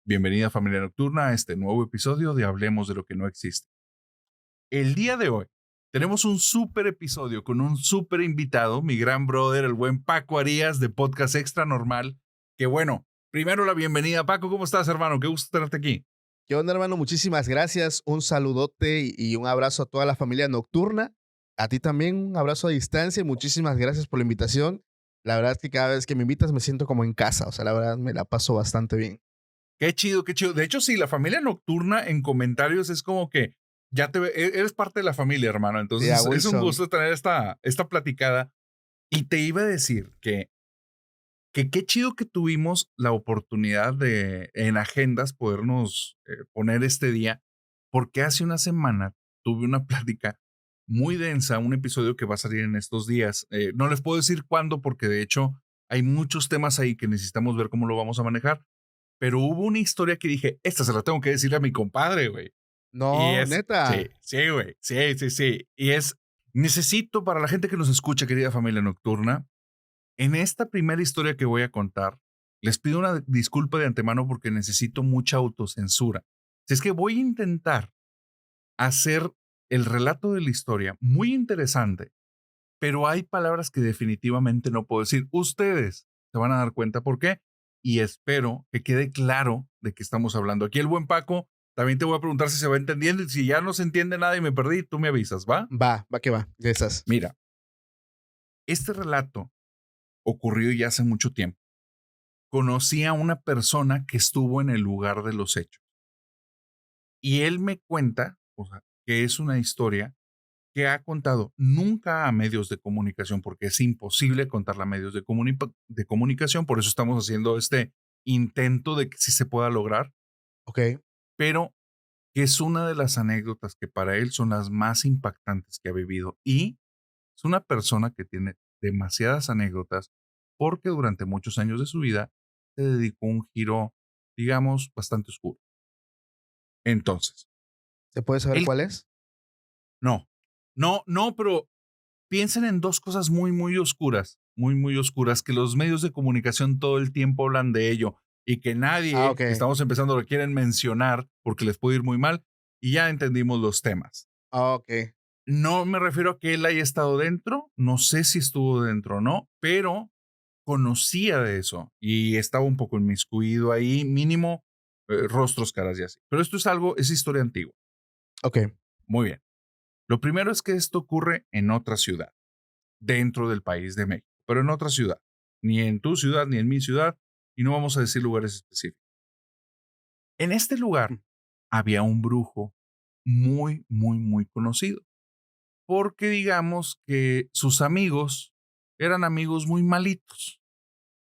Bienvenida familia nocturna a este nuevo episodio de Hablemos de lo que no existe. El día de hoy tenemos un súper episodio con un súper invitado, mi gran brother, el buen Paco Arias de Podcast Extra Normal. Que bueno, primero la bienvenida. Paco, ¿cómo estás, hermano? Qué gusto tenerte aquí. ¿Qué onda, hermano? Muchísimas gracias. Un saludote y un abrazo a toda la familia nocturna. A ti también un abrazo a distancia y muchísimas gracias por la invitación. La verdad es que cada vez que me invitas me siento como en casa, o sea, la verdad me la paso bastante bien. Qué chido, qué chido. De hecho, sí, la familia nocturna en comentarios es como que ya eres parte de la familia, hermano. Sí, a Entonces es un Wilson. gusto tener esta platicada. Y te iba a decir que qué chido que tuvimos la oportunidad de en agendas podernos poner este día, porque hace una semana tuve una plática muy densa, un episodio que va a salir en estos días. No les puedo decir cuándo, porque de hecho hay muchos temas ahí que necesitamos ver cómo lo vamos a manejar, pero hubo una historia que dije, esta se la tengo que decirle a mi compadre, güey. Y No, sí, neta. sí, güey, sí, sí, sí. Y necesito para la gente que nos escucha, querida familia nocturna, en esta primera historia que voy a contar, les pido una disculpa de antemano porque necesito mucha autocensura. Si es que voy a intentar hacer el relato de la historia muy interesante, pero hay palabras que definitivamente no puedo decir. Ustedes se van a dar cuenta por qué y espero que quede claro de qué estamos hablando. Aquí el buen Paco, también te voy a preguntar si se va entendiendo y si ya no se entiende nada y me perdí, tú me avisas, ¿va? Va que va, de esas. Mira, este relato ocurrió ya hace mucho tiempo. Conocí a una persona que estuvo en el lugar de los hechos. Y él me cuenta, o sea, que es una historia que ha contado nunca a medios de comunicación, porque es imposible contarla a medios de comunicación, por eso estamos haciendo este intento de que sí se pueda lograr, Ok. pero que es una de las anécdotas que para él son las más impactantes que ha vivido. Y es una persona que tiene demasiadas anécdotas porque durante muchos años de su vida se dedicó a un giro, digamos, bastante oscuro. Entonces, ¿Se puede saber él, cuál es? no, no, pero piensen en dos cosas muy oscuras, que los medios de comunicación todo el tiempo hablan de ello y que Ah, nadie, ok. que estamos empezando, lo quieren mencionar porque les puede ir muy mal y ya entendimos los temas. Ah, ok. No me refiero a que él haya estado dentro, no sé si estuvo dentro o no, pero conocía de eso y estaba un poco inmiscuido ahí, mínimo rostros, caras y así. Pero esto es algo, es historia antigua. Ok. Muy bien. Lo primero es que esto ocurre en otra ciudad, dentro del país de México, pero en otra ciudad. Ni en tu ciudad, ni en mi ciudad, y no vamos a decir lugares específicos. En este lugar había un brujo muy conocido, porque digamos que sus amigos eran amigos muy malitos.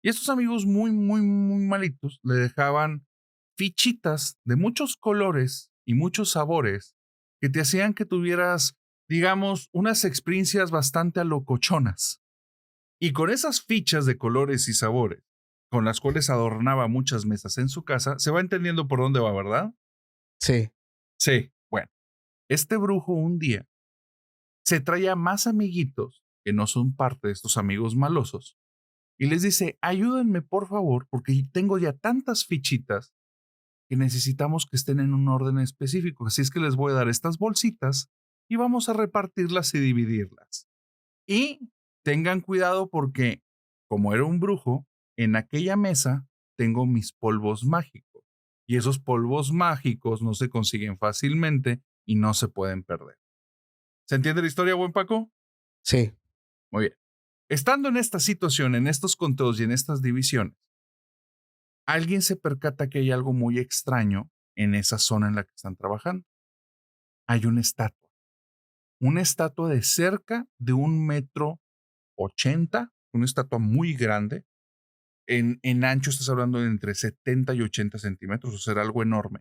Y estos amigos muy malitos le dejaban fichitas de muchos colores y muchos sabores que te hacían que tuvieras, digamos, unas experiencias bastante alocochonas. Y con esas fichas de colores y sabores, con las cuales adornaba muchas mesas en su casa, se va entendiendo por dónde va, ¿verdad? Sí. Sí. Bueno, este brujo un día se trae a más amiguitos que no son parte de estos amigos malosos y les dice, ayúdenme por favor, porque tengo ya tantas fichitas que necesitamos que estén en un orden específico. Así es que les voy a dar estas bolsitas y vamos a repartirlas y dividirlas. Y tengan cuidado porque, como era un brujo, en aquella mesa tengo mis polvos mágicos. Y esos polvos mágicos no se consiguen fácilmente y no se pueden perder. ¿Se entiende la historia, buen Paco? Sí. Muy bien. Estando en esta situación, en estos conteos y en estas divisiones, alguien se percata que hay algo muy extraño en esa zona en la que están trabajando. Hay una estatua de cerca de 1,80 m, una estatua muy grande. En ancho estás hablando de entre 70 y 80 centímetros, o sea, era algo enorme.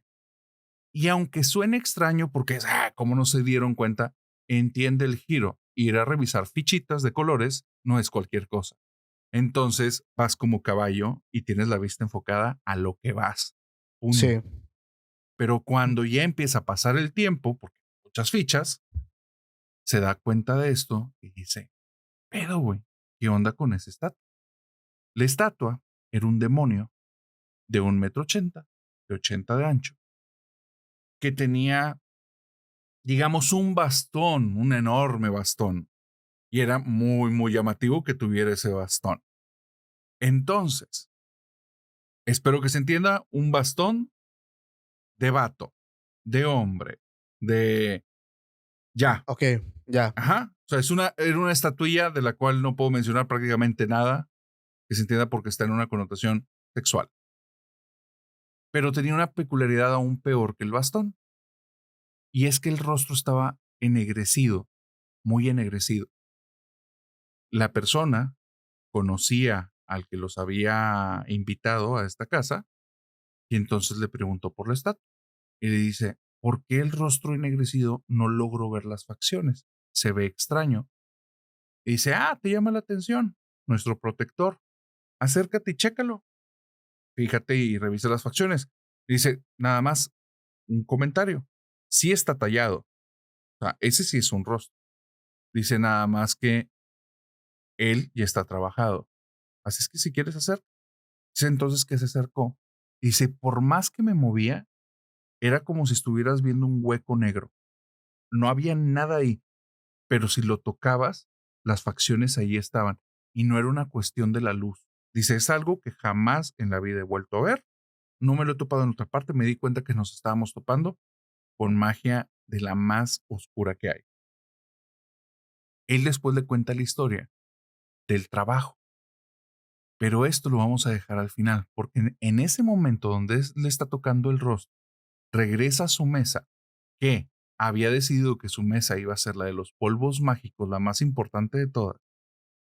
Y aunque suene extraño porque es, ¿cómo no se dieron cuenta? Entiende el giro. Ir a revisar fichitas de colores no es cualquier cosa. Entonces vas como caballo y tienes la vista enfocada a lo que vas. Sí. Punto. Pero cuando ya empieza a pasar el tiempo, porque muchas fichas, se da cuenta de esto y dice, pero güey, ¿qué onda con esa estatua? La estatua era un demonio de 1,80 m de 80 de ancho, que tenía, digamos, un bastón, un enorme bastón, y era muy, muy llamativo que tuviera ese bastón. Entonces, espero que se entienda, un bastón de vato, de hombre, de ya. Ok, ya. Ajá. O sea, era una estatuilla de la cual no puedo mencionar prácticamente nada que se entienda porque está en una connotación sexual. Pero tenía una peculiaridad aún peor que el bastón, y es que el rostro estaba ennegrecido, muy ennegrecido. La persona conocía al que los había invitado a esta casa y entonces le preguntó por la estatua y le dice, ¿por qué el rostro ennegrecido no logro ver las facciones? Se ve extraño. Y dice, te llama la atención, nuestro protector, acércate y chécalo. Fíjate y revisa las facciones. Dice, nada más un comentario. Sí está tallado. O sea, ese sí es un rostro. Dice nada más que él ya está trabajado. Así es que si quieres hacer. Dice entonces que se acercó. Dice, por más que me movía, era como si estuvieras viendo un hueco negro. No había nada ahí, pero si lo tocabas, las facciones ahí estaban. Y no era una cuestión de la luz. Dice, es algo que jamás en la vida he vuelto a ver. No me lo he topado en otra parte. Me di cuenta que nos estábamos topando con magia de la más oscura que hay. Él después le cuenta la historia del trabajo, pero esto lo vamos a dejar al final, porque en ese momento donde le está tocando el rostro, regresa a su mesa, que había decidido que su mesa iba a ser la de los polvos mágicos, la más importante de todas,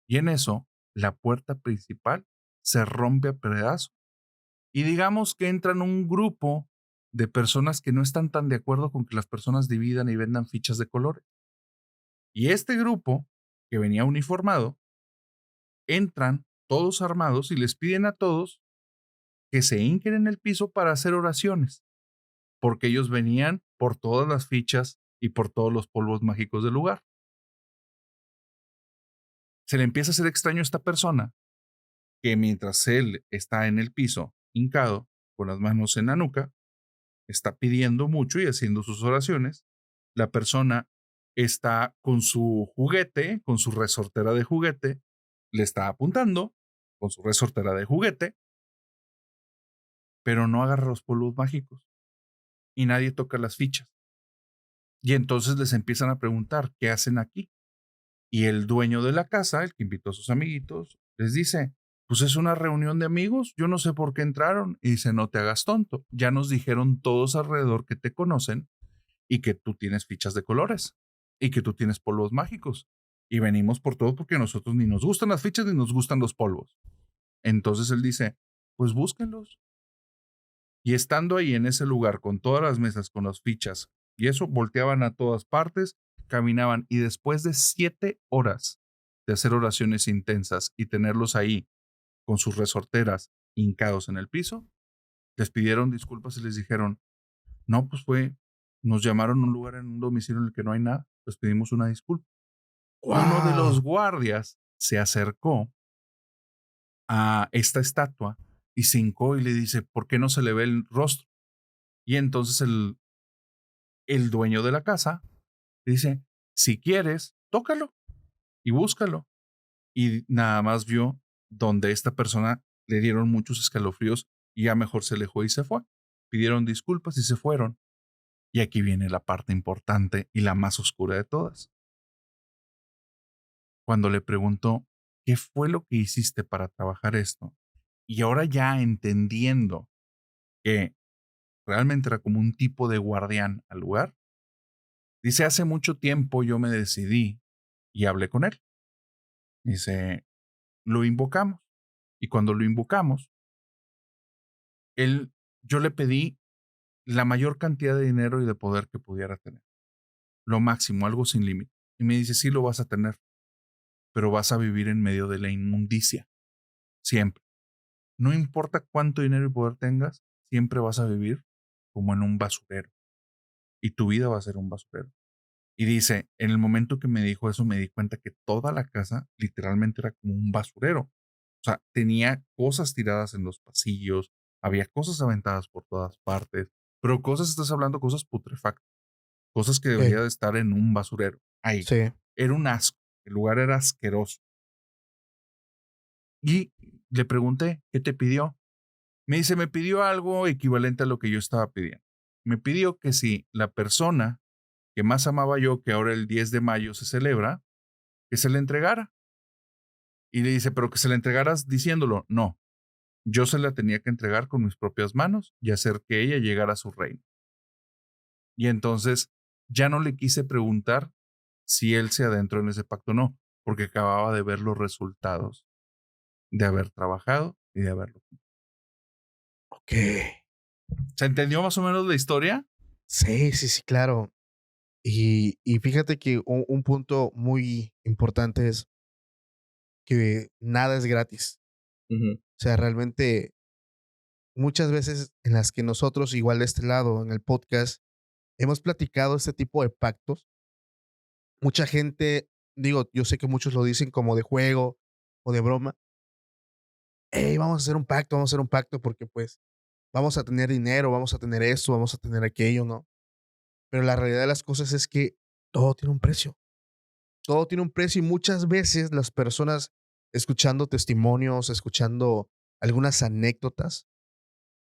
y en eso la puerta principal se rompe a pedazos y digamos que entran un grupo de personas que no están tan de acuerdo con que las personas dividan y vendan fichas de colores. Y este grupo, que venía uniformado, entran todos armados y les piden a todos que se hinquen en el piso para hacer oraciones, porque ellos venían por todas las fichas y por todos los polvos mágicos del lugar. Se le empieza a hacer extraño a esta persona que mientras él está en el piso, hincado, con las manos en la nuca, está pidiendo mucho y haciendo sus oraciones. La persona está con su juguete, con su resortera de juguete, le está apuntando con su resortera de juguete, pero no agarra los polvos mágicos y nadie toca las fichas. Y entonces les empiezan a preguntar, ¿qué hacen aquí? Y el dueño de la casa, el que invitó a sus amiguitos, les dice, pues es una reunión de amigos, yo no sé por qué entraron. Y dice, no te hagas tonto, ya nos dijeron todos alrededor que te conocen y que tú tienes fichas de colores y que tú tienes polvos mágicos. Y venimos por todo porque a nosotros ni nos gustan las fichas ni nos gustan los polvos. Entonces él dice, pues búsquenlos. Y estando ahí en ese lugar con todas las mesas, con las fichas, y eso volteaban a todas partes, caminaban y después de 7 horas de hacer oraciones intensas y tenerlos ahí con sus resorteras hincados en el piso, les pidieron disculpas y les dijeron, no, pues nos llamaron a un lugar en un domicilio en el que no hay nada, les pedimos una disculpa. Uno de los Wow. guardias se acercó a esta estatua y se hincó y le dice, ¿por qué no se le ve el rostro? Y entonces el dueño de la casa dice, si quieres, tócalo y búscalo. Y nada más vio donde esta persona le dieron muchos escalofríos y ya mejor se alejó y se fue. Pidieron disculpas y se fueron. Y aquí viene la parte importante y la más oscura de todas. Cuando le preguntó, ¿qué fue lo que hiciste para trabajar esto? Y ahora ya entendiendo que realmente era como un tipo de guardián al lugar, dice, hace mucho tiempo yo me decidí y hablé con él. Dice, lo invocamos. Y cuando lo invocamos, él, yo le pedí la mayor cantidad de dinero y de poder que pudiera tener. Lo máximo, algo sin límite. Y me dice, sí lo vas a tener, pero vas a vivir en medio de la inmundicia. Siempre. No importa cuánto dinero y poder tengas, siempre vas a vivir como en un basurero. Y tu vida va a ser un basurero. Y dice, en el momento que me dijo eso, me di cuenta que toda la casa literalmente era como un basurero. O sea, tenía cosas tiradas en los pasillos, Había cosas aventadas por todas partes, pero cosas, estás hablando, cosas putrefactas, cosas que debería Sí, de estar en un basurero. Ahí. sí. Era un asco. El lugar era asqueroso. Y le pregunté, ¿qué te pidió? Me dice, me pidió algo equivalente a lo que yo estaba pidiendo. Me pidió que si la persona que más amaba yo, que ahora el 10 de mayo se celebra, que se le entregara. Y le dice, pero que se la entregaras diciéndolo. No, yo se la tenía que entregar con mis propias manos y hacer que ella llegara a su reino. Y entonces ya no le quise preguntar si él se adentró en ese pacto o no, porque acababa de ver los resultados de haber trabajado y de haberlo. Okey. ¿Se entendió más o menos la historia? Sí, sí, sí, claro. Y fíjate que un punto muy importante es que nada es gratis. Ujú, O sea, realmente muchas veces en las que nosotros, igual de este lado, en el podcast, hemos platicado este tipo de pactos, mucha gente, digo, yo sé que muchos lo dicen como de juego o de broma: "Hey, vamos a hacer un pacto porque, pues, vamos a tener dinero, vamos a tener esto, vamos a tener aquello", ¿no? Pero la realidad de las cosas es que todo tiene un precio. Todo tiene un precio y muchas veces las personas escuchando testimonios, escuchando algunas anécdotas,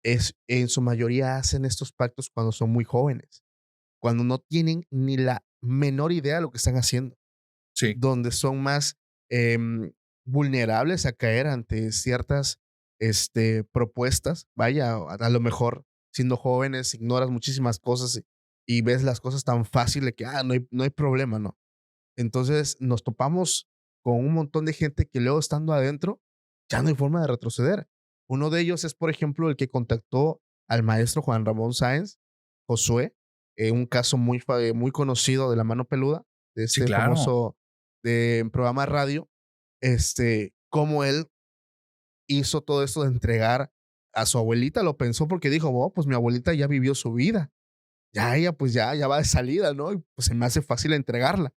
es en su mayoría hacen estos pactos cuando son muy jóvenes, cuando no tienen ni la menor idea de lo que están haciendo, sí, donde son más em, vulnerables a caer ante ciertas propuestas. Vaya, a lo mejor siendo jóvenes ignoras muchísimas cosas y ves las cosas tan fácil de que no hay problema, ¿no? Entonces nos topamos con un montón de gente que luego estando adentro ya no hay forma de retroceder. Uno de ellos es, por ejemplo, el que contactó al maestro Juan Ramón Sáenz, Josué, un caso muy conocido de la mano peluda, de sí, este claro. famoso programa radio, cómo él hizo todo esto de entregar a su abuelita, lo pensó porque dijo, oh, pues mi abuelita ya vivió su vida, ya ella pues ya va de salida, ¿no? Y pues se me hace fácil entregarla.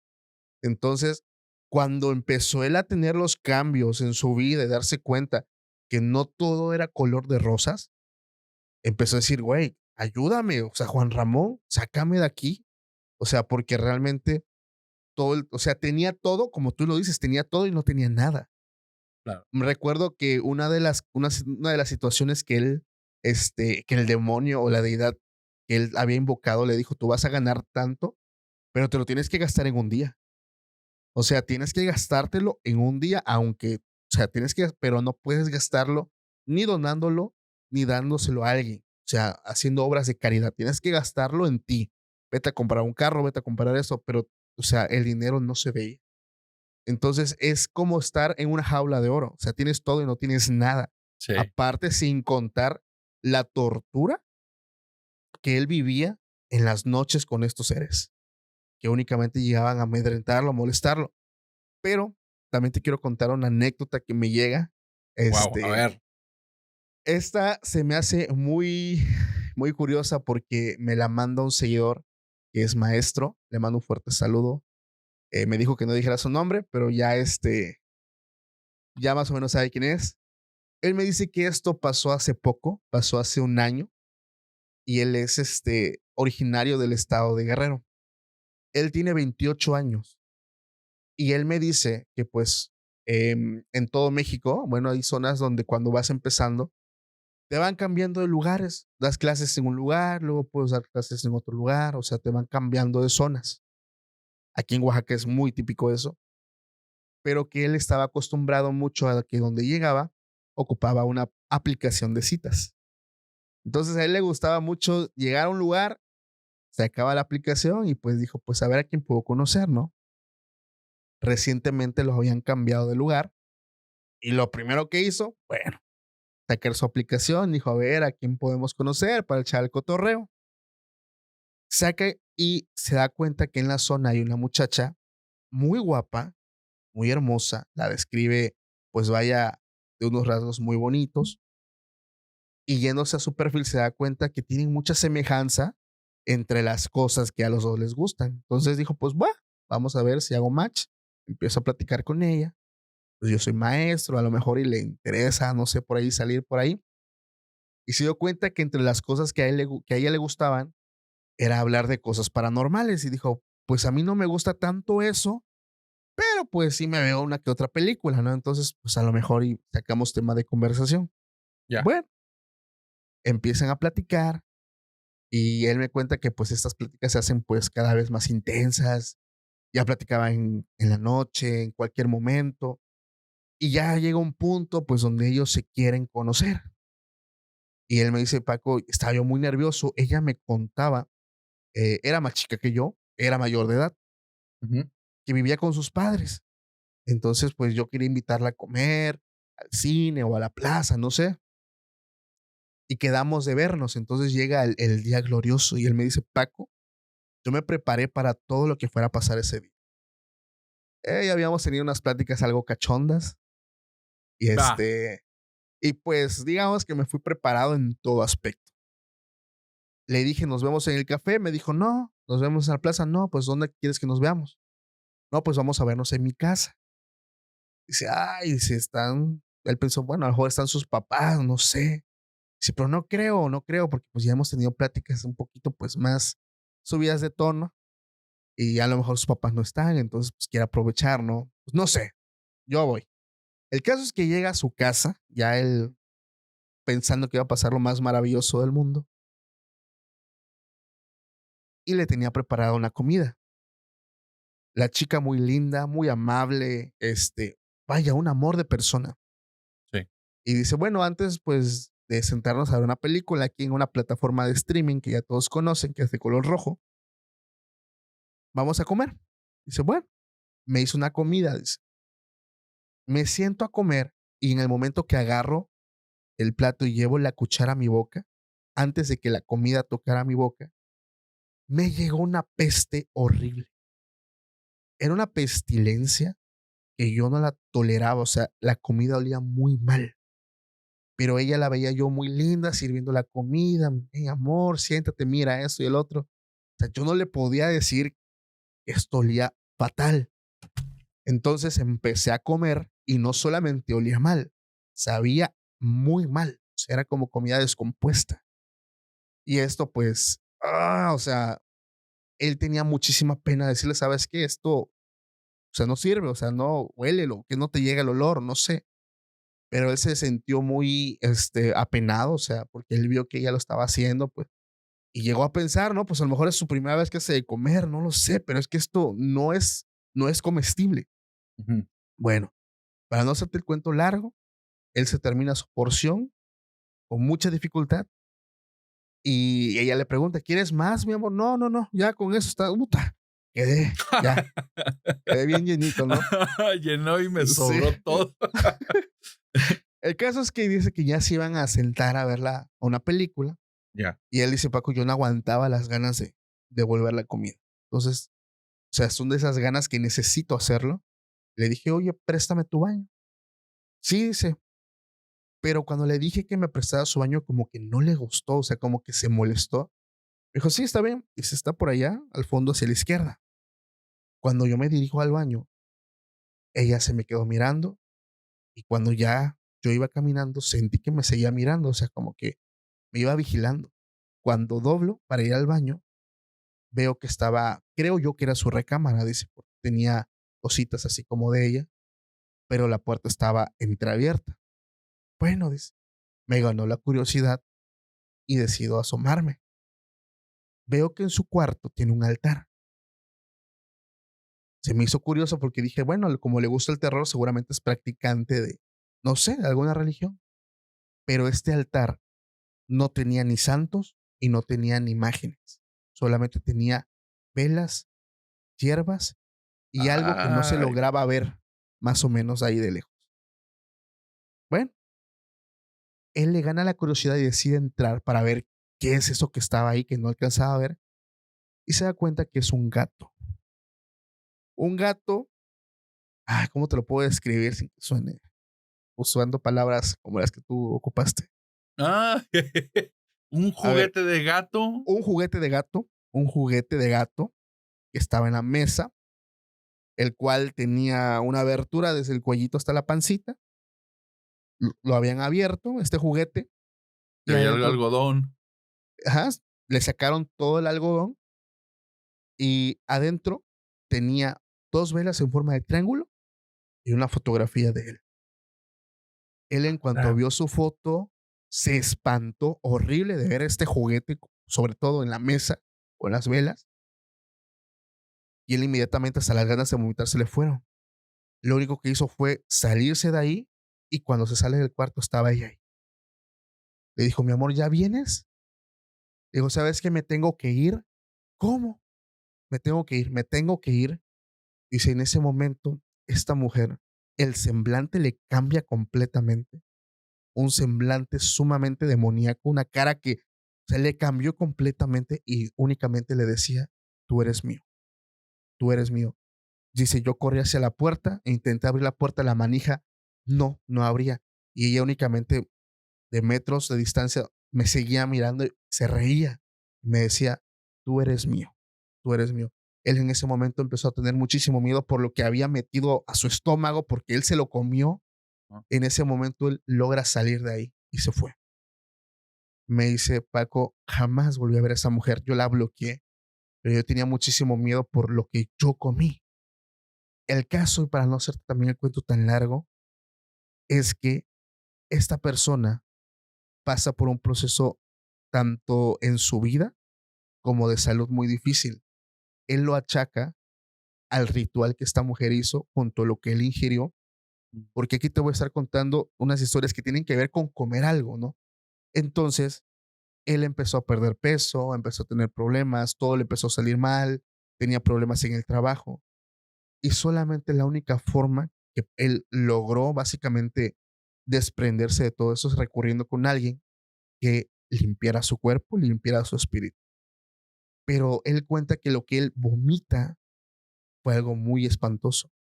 Entonces, cuando empezó él a tener los cambios en su vida y darse cuenta que no todo era color de rosas, empezó a decir, güey, ayúdame, o sea, Juan Ramón, sácame de aquí. O sea, porque realmente o sea, tenía todo, como tú lo dices, tenía todo y no tenía nada. Claro. Me recuerdo que una de las situaciones que él, que el demonio o la deidad que él había invocado le dijo, tú vas a ganar tanto, pero te lo tienes que gastar en un día. O sea, tienes que gastártelo en un día, aunque, o sea, pero no puedes gastarlo ni donándolo, ni dándoselo a alguien. O sea, haciendo obras de caridad. Tienes que gastarlo en ti. Vete a comprar un carro, vete a comprar eso, pero, o sea, el dinero no se veía. Entonces es como estar en una jaula de oro. O sea, tienes todo y no tienes nada. Sí. Aparte, sin contar la tortura que él vivía en las noches con estos seres, que únicamente llegaban a amedrentarlo, a molestarlo. Pero también te quiero contar una anécdota que me llega. Wow, a ver. Esta se me hace muy curiosa porque me la manda un seguidor que es maestro. Le mando un fuerte saludo. Me dijo que no dijera su nombre, pero ya ya más o menos sabe quién es. Él me dice que esto pasó hace poco, pasó hace un año, y él es originario del estado de Guerrero. Él tiene 28 años. Y él me dice que pues en todo México, bueno, hay zonas donde cuando vas empezando, te van cambiando de lugares. Das clases en un lugar, luego puedes dar clases en otro lugar, o sea, te van cambiando de zonas. Aquí en Oaxaca es muy típico eso, pero que él estaba acostumbrado mucho a que donde llegaba ocupaba una aplicación de citas. Entonces a él le gustaba mucho llegar a un lugar, sacaba la aplicación y pues dijo, pues a ver a quién puedo conocer, ¿no? Recientemente los habían cambiado de lugar y lo primero que hizo, bueno, sacar su aplicación, dijo, a ver, ¿a quién podemos conocer para echar el cotorreo? Saca y se da cuenta que en la zona hay una muchacha muy guapa, muy hermosa, la describe, pues vaya, de unos rasgos muy bonitos, y yéndose a su perfil se da cuenta que tienen mucha semejanza entre las cosas que a los dos les gustan. Entonces dijo, pues va, vamos a ver si hago match. Empiezo a platicar con ella. Pues yo soy maestro, a lo mejor y le interesa, no sé, por ahí salir por ahí. Y se dio cuenta que entre las cosas que que a ella le gustaban era hablar de cosas paranormales y dijo, pues a mí no me gusta tanto eso, pero pues sí me veo una que otra película, ¿no? Entonces, pues a lo mejor y sacamos tema de conversación. Ya. Bueno, empiezan a platicar y él me cuenta que pues estas pláticas se hacen pues cada vez más intensas. Ya platicaban en la noche, en cualquier momento, y ya llega un punto pues donde ellos se quieren conocer. Y él me dice, Paco, estaba yo muy nervioso. Ella me contaba, era más chica que yo, era mayor de edad, Ujú. que vivía con sus padres. Entonces, pues yo quería invitarla a comer, al cine o a la plaza, no sé. Y quedamos de vernos. Entonces llega el día glorioso y él me dice, Paco, yo me preparé para todo lo que fuera a pasar ese día. Ya habíamos tenido unas pláticas algo cachondas y Va. y pues digamos que me fui preparado en todo aspecto. Le dije, nos vemos en el café. Me dijo, no, nos vemos en la plaza. No, pues ¿dónde quieres que nos veamos? No, pues vamos a vernos en mi casa. Dice, ay, dice, están. Él pensó, bueno, a lo mejor están sus papás, no sé. Dice, pero no creo, no creo, porque pues ya hemos tenido pláticas un poquito pues más subidas de tono y a lo mejor sus papás no están, entonces pues quiere aprovechar, ¿no? Pues no sé, yo voy. El caso es que llega a su casa, ya él pensando que iba a pasar lo más maravilloso del mundo y le tenía preparada una comida. La chica muy linda, muy amable, vaya, un amor de persona. Sí. Y dice, bueno, antes pues de sentarnos a ver una película aquí en una plataforma de streaming que ya todos conocen, que es de color rojo, vamos a comer. Dice, bueno, me hizo una comida, dice. Me siento a comer y en el momento que agarro el plato y llevo la cuchara a mi boca, antes de que la comida tocara mi boca, me llegó una peste horrible. Era una pestilencia que yo no la toleraba, o sea, la comida olía muy mal, pero ella la veía yo muy linda sirviendo la comida, hey, amor, siéntate, mira esto y el otro. O sea, yo no le podía decir que esto olía fatal. Entonces empecé a comer y no solamente olía mal, sabía muy mal, o sea, era como comida descompuesta. Y esto pues, o sea, él tenía muchísima pena decirle, ¿sabes qué? Esto, o sea, no sirve, o sea, no, huélelo, que no te llega el olor, no sé. Pero él se sintió muy, apenado, o sea, porque él vio que ella lo estaba haciendo, pues, y llegó a pensar, ¿no? Pues a lo mejor es su primera vez que hace de comer, no lo sé, pero es que esto no es comestible. Ujú. Bueno, para no hacerte el cuento largo, él se termina su porción con mucha dificultad y ella le pregunta, ¿quieres más, mi amor? No, no, no, ya con eso está, puta, ya, quedé bien llenito, ¿no? Llenó y me Sí. sobró todo. El caso es que dice que ya se iban a sentar a ver una película Ya. y él dice, Paco, yo no aguantaba las ganas de devolver la comida. Entonces, o sea, son de esas ganas que necesito hacerlo. Le dije, oye, préstame tu baño. Sí, dice, pero cuando le dije que me prestara su baño, como que no le gustó, o sea, como que se molestó. Me dijo, sí, está bien. Y se está por allá, al fondo, hacia la izquierda. Cuando yo me dirijo al baño, ella se me quedó mirando y cuando ya yo iba caminando, sentí que me seguía mirando, o sea, como que me iba vigilando. Cuando doblo para ir al baño, veo que estaba, creo yo que era su recámara, dice, porque tenía cositas así como de ella, pero la puerta estaba entreabierta. Bueno, dice, me ganó la curiosidad y decido asomarme. Veo que en su cuarto tiene un altar. Se me hizo curioso porque dije, bueno, como le gusta el terror, seguramente es practicante de, no sé, de alguna religión. Pero este altar no tenía ni santos y no tenía ni imágenes. Solamente tenía velas, hierbas y algo que no se Ay, lograba ver más o menos ahí de lejos. Bueno, él le gana la curiosidad y decide entrar para ver qué es eso que estaba ahí que no alcanzaba a ver y se da cuenta que es un gato. Un gato, ¿cómo te lo puedo describir sin que suene usando palabras como las que tú ocupaste? ah, un A ver, juguete de gato. un juguete de gato que estaba en la mesa, el cual tenía una abertura desde el cuellito hasta la pancita. Lo habían abierto, este juguete, Y Traía el adentro, algodón. ajá, le sacaron todo el algodón y adentro tenía 2 velas en forma de triángulo y una fotografía de él. Él, en cuanto Ah, vio su foto, se espantó horrible de ver este juguete, sobre todo en la mesa con las velas, y él inmediatamente hasta las ganas de vomitar se le fueron. Lo único que hizo fue salirse de ahí y cuando se sale del cuarto estaba ella ahí. Le dijo: "Mi amor, ¿ya vienes?". Le dijo: "¿Sabes que me tengo que ir?". "¿Cómo?". "Me tengo que ir, me tengo que ir". Dice, en ese momento, esta mujer, el semblante le cambia completamente, un semblante sumamente demoníaco, una cara que se le cambió completamente y únicamente le decía: "Tú eres mío, tú eres mío". Dice, yo corrí hacia la puerta e intenté abrir la puerta, la manija no abría. Y ella únicamente de metros de distancia me seguía mirando y se reía. Me decía, tú eres mío, tú eres mío. Él en ese momento empezó a tener muchísimo miedo por lo que había metido a su estómago, porque él se lo comió. ¿no? En ese momento él logra salir de ahí y se fue. Me dice, Paco, jamás volví a ver a esa mujer. Yo la bloqueé, pero yo tenía muchísimo miedo por lo que yo comí. El caso, y para no hacer también el cuento tan largo, es que esta persona pasa por un proceso tanto en su vida como de salud muy difícil. Él lo achaca al ritual que esta mujer hizo junto a lo que él ingirió, porque aquí te voy a estar contando unas historias que tienen que ver con comer algo, ¿no? Entonces, él empezó a perder peso, empezó a tener problemas, todo le empezó a salir mal, tenía problemas en el trabajo y solamente la única forma que él logró básicamente desprenderse de todo eso es recurriendo con alguien que limpiara su cuerpo, limpiara su espíritu. Pero él cuenta que lo que él vomita fue algo muy espantoso,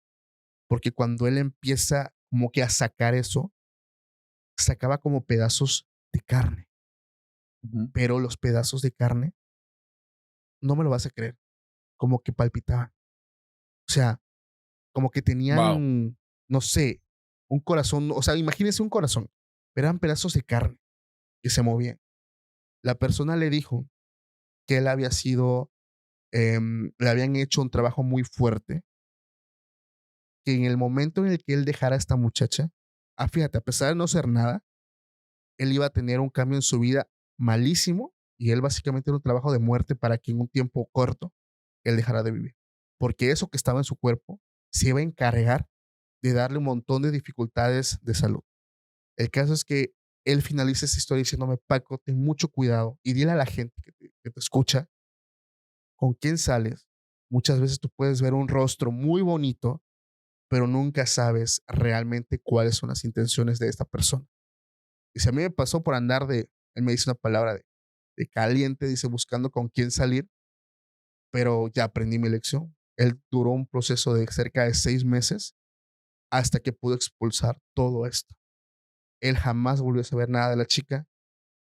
porque cuando él empieza como que a sacar eso, sacaba como pedazos de carne, Ujú. pero los pedazos de carne, no me lo vas a creer, como que palpitaban. O sea, como que Wow. tenían, no sé, un corazón, o sea, imagínense un corazón, pero eran pedazos de carne que se movían. La persona le dijo que él había sido, le habían hecho un trabajo muy fuerte, que en el momento en el que él dejara a esta muchacha, fíjate, a pesar de no ser nada, él iba a tener un cambio en su vida malísimo y él básicamente era un trabajo de muerte para que en un tiempo corto él dejara de vivir. Porque eso que estaba en su cuerpo se iba a encargar de darle un montón de dificultades de salud. El caso es que él finaliza esta historia diciéndome, Paco, ten mucho cuidado y dile a la gente que te escucha con quién sales. Muchas veces tú puedes ver un rostro muy bonito, pero nunca sabes realmente cuáles son las intenciones de esta persona. Y si a mí me pasó por andar él me dice una palabra de caliente, dice, buscando con quién salir, pero ya aprendí mi lección. Él duró un proceso de cerca de 6 meses hasta que pudo expulsar todo esto. Él jamás volvió a saber nada de la chica,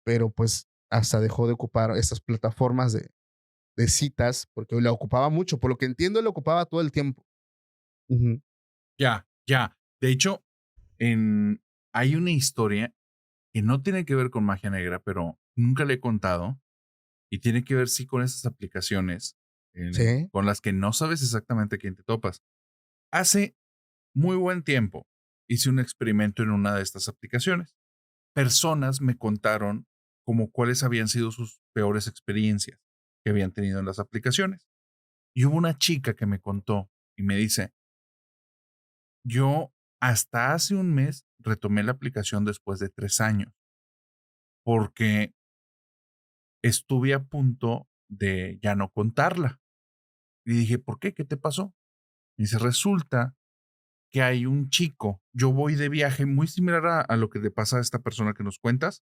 pero pues hasta dejó de ocupar estas plataformas de citas, porque la ocupaba mucho, por lo que entiendo, la ocupaba todo el tiempo. Ujú. Ya, ya. De hecho, en, hay una historia que no tiene que ver con magia negra, pero nunca le he contado y tiene que ver sí con esas aplicaciones Sí, con las que no sabes exactamente quién te topas. Hace muy buen tiempo hice un experimento en una de estas aplicaciones. Personas me contaron como cuáles habían sido sus peores experiencias que habían tenido en las aplicaciones. Y hubo una chica que me contó y me dice, yo hasta hace un mes retomé la aplicación después de 3 años porque estuve a punto de ya no contarla. Y dije, ¿por qué? ¿Qué te pasó? Y dice, resulta que hay un chico, yo voy de viaje muy similar a lo que le pasa a esta persona que nos cuentas.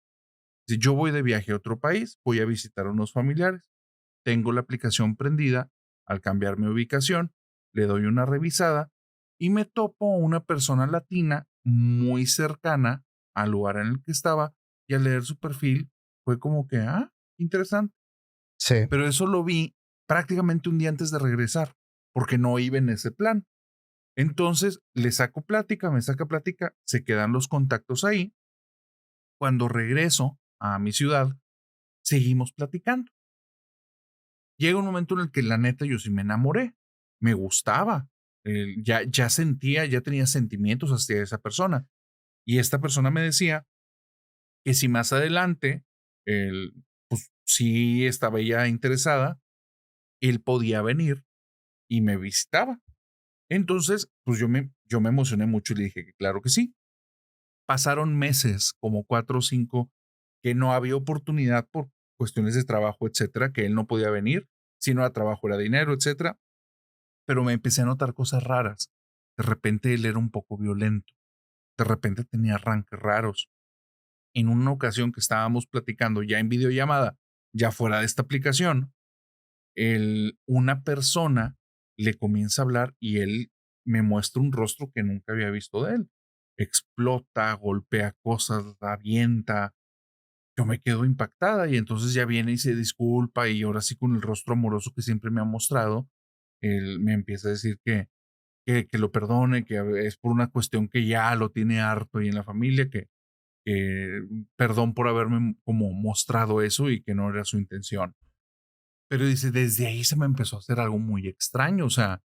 Si yo voy de viaje a otro país, voy a visitar a unos familiares, tengo la aplicación prendida, al cambiar mi ubicación, le doy una revisada y me topo a una persona latina muy cercana al lugar en el que estaba y al leer su perfil fue como que, interesante. sí, Pero eso lo vi prácticamente un día antes de regresar, porque no iba en ese plan. Entonces le saco plática, me saca plática, se quedan los contactos ahí. Cuando regreso, a mi ciudad, seguimos platicando. Llega un momento en el que la neta yo sí me enamoré, me gustaba, ya sentía, ya tenía sentimientos hacia esa persona. Y esta persona me decía que si más adelante, pues sí estaba ella interesada, él podía venir y me visitaba. Entonces, pues yo me emocioné mucho y le dije que claro que sí. Pasaron meses, como 4 o 5, que no había oportunidad por cuestiones de trabajo, etcétera, que él no podía venir, si no era trabajo era dinero, etcétera, pero me empecé a notar cosas raras. De repente él era un poco violento, de repente tenía arranques raros. En una ocasión que estábamos platicando ya en videollamada, ya fuera de esta aplicación, una persona le comienza a hablar y él me muestra un rostro que nunca había visto de él. Explota, golpea cosas, avienta. Yo me quedo impactada y entonces ya viene y se disculpa y ahora sí con el rostro amoroso que siempre me ha mostrado, él me empieza a decir que lo perdone, que es por una cuestión que ya lo tiene harto y en la familia, que perdón por haberme como mostrado eso y que no era su intención. Pero dice, desde ahí se me empezó a hacer algo muy extraño, o sea,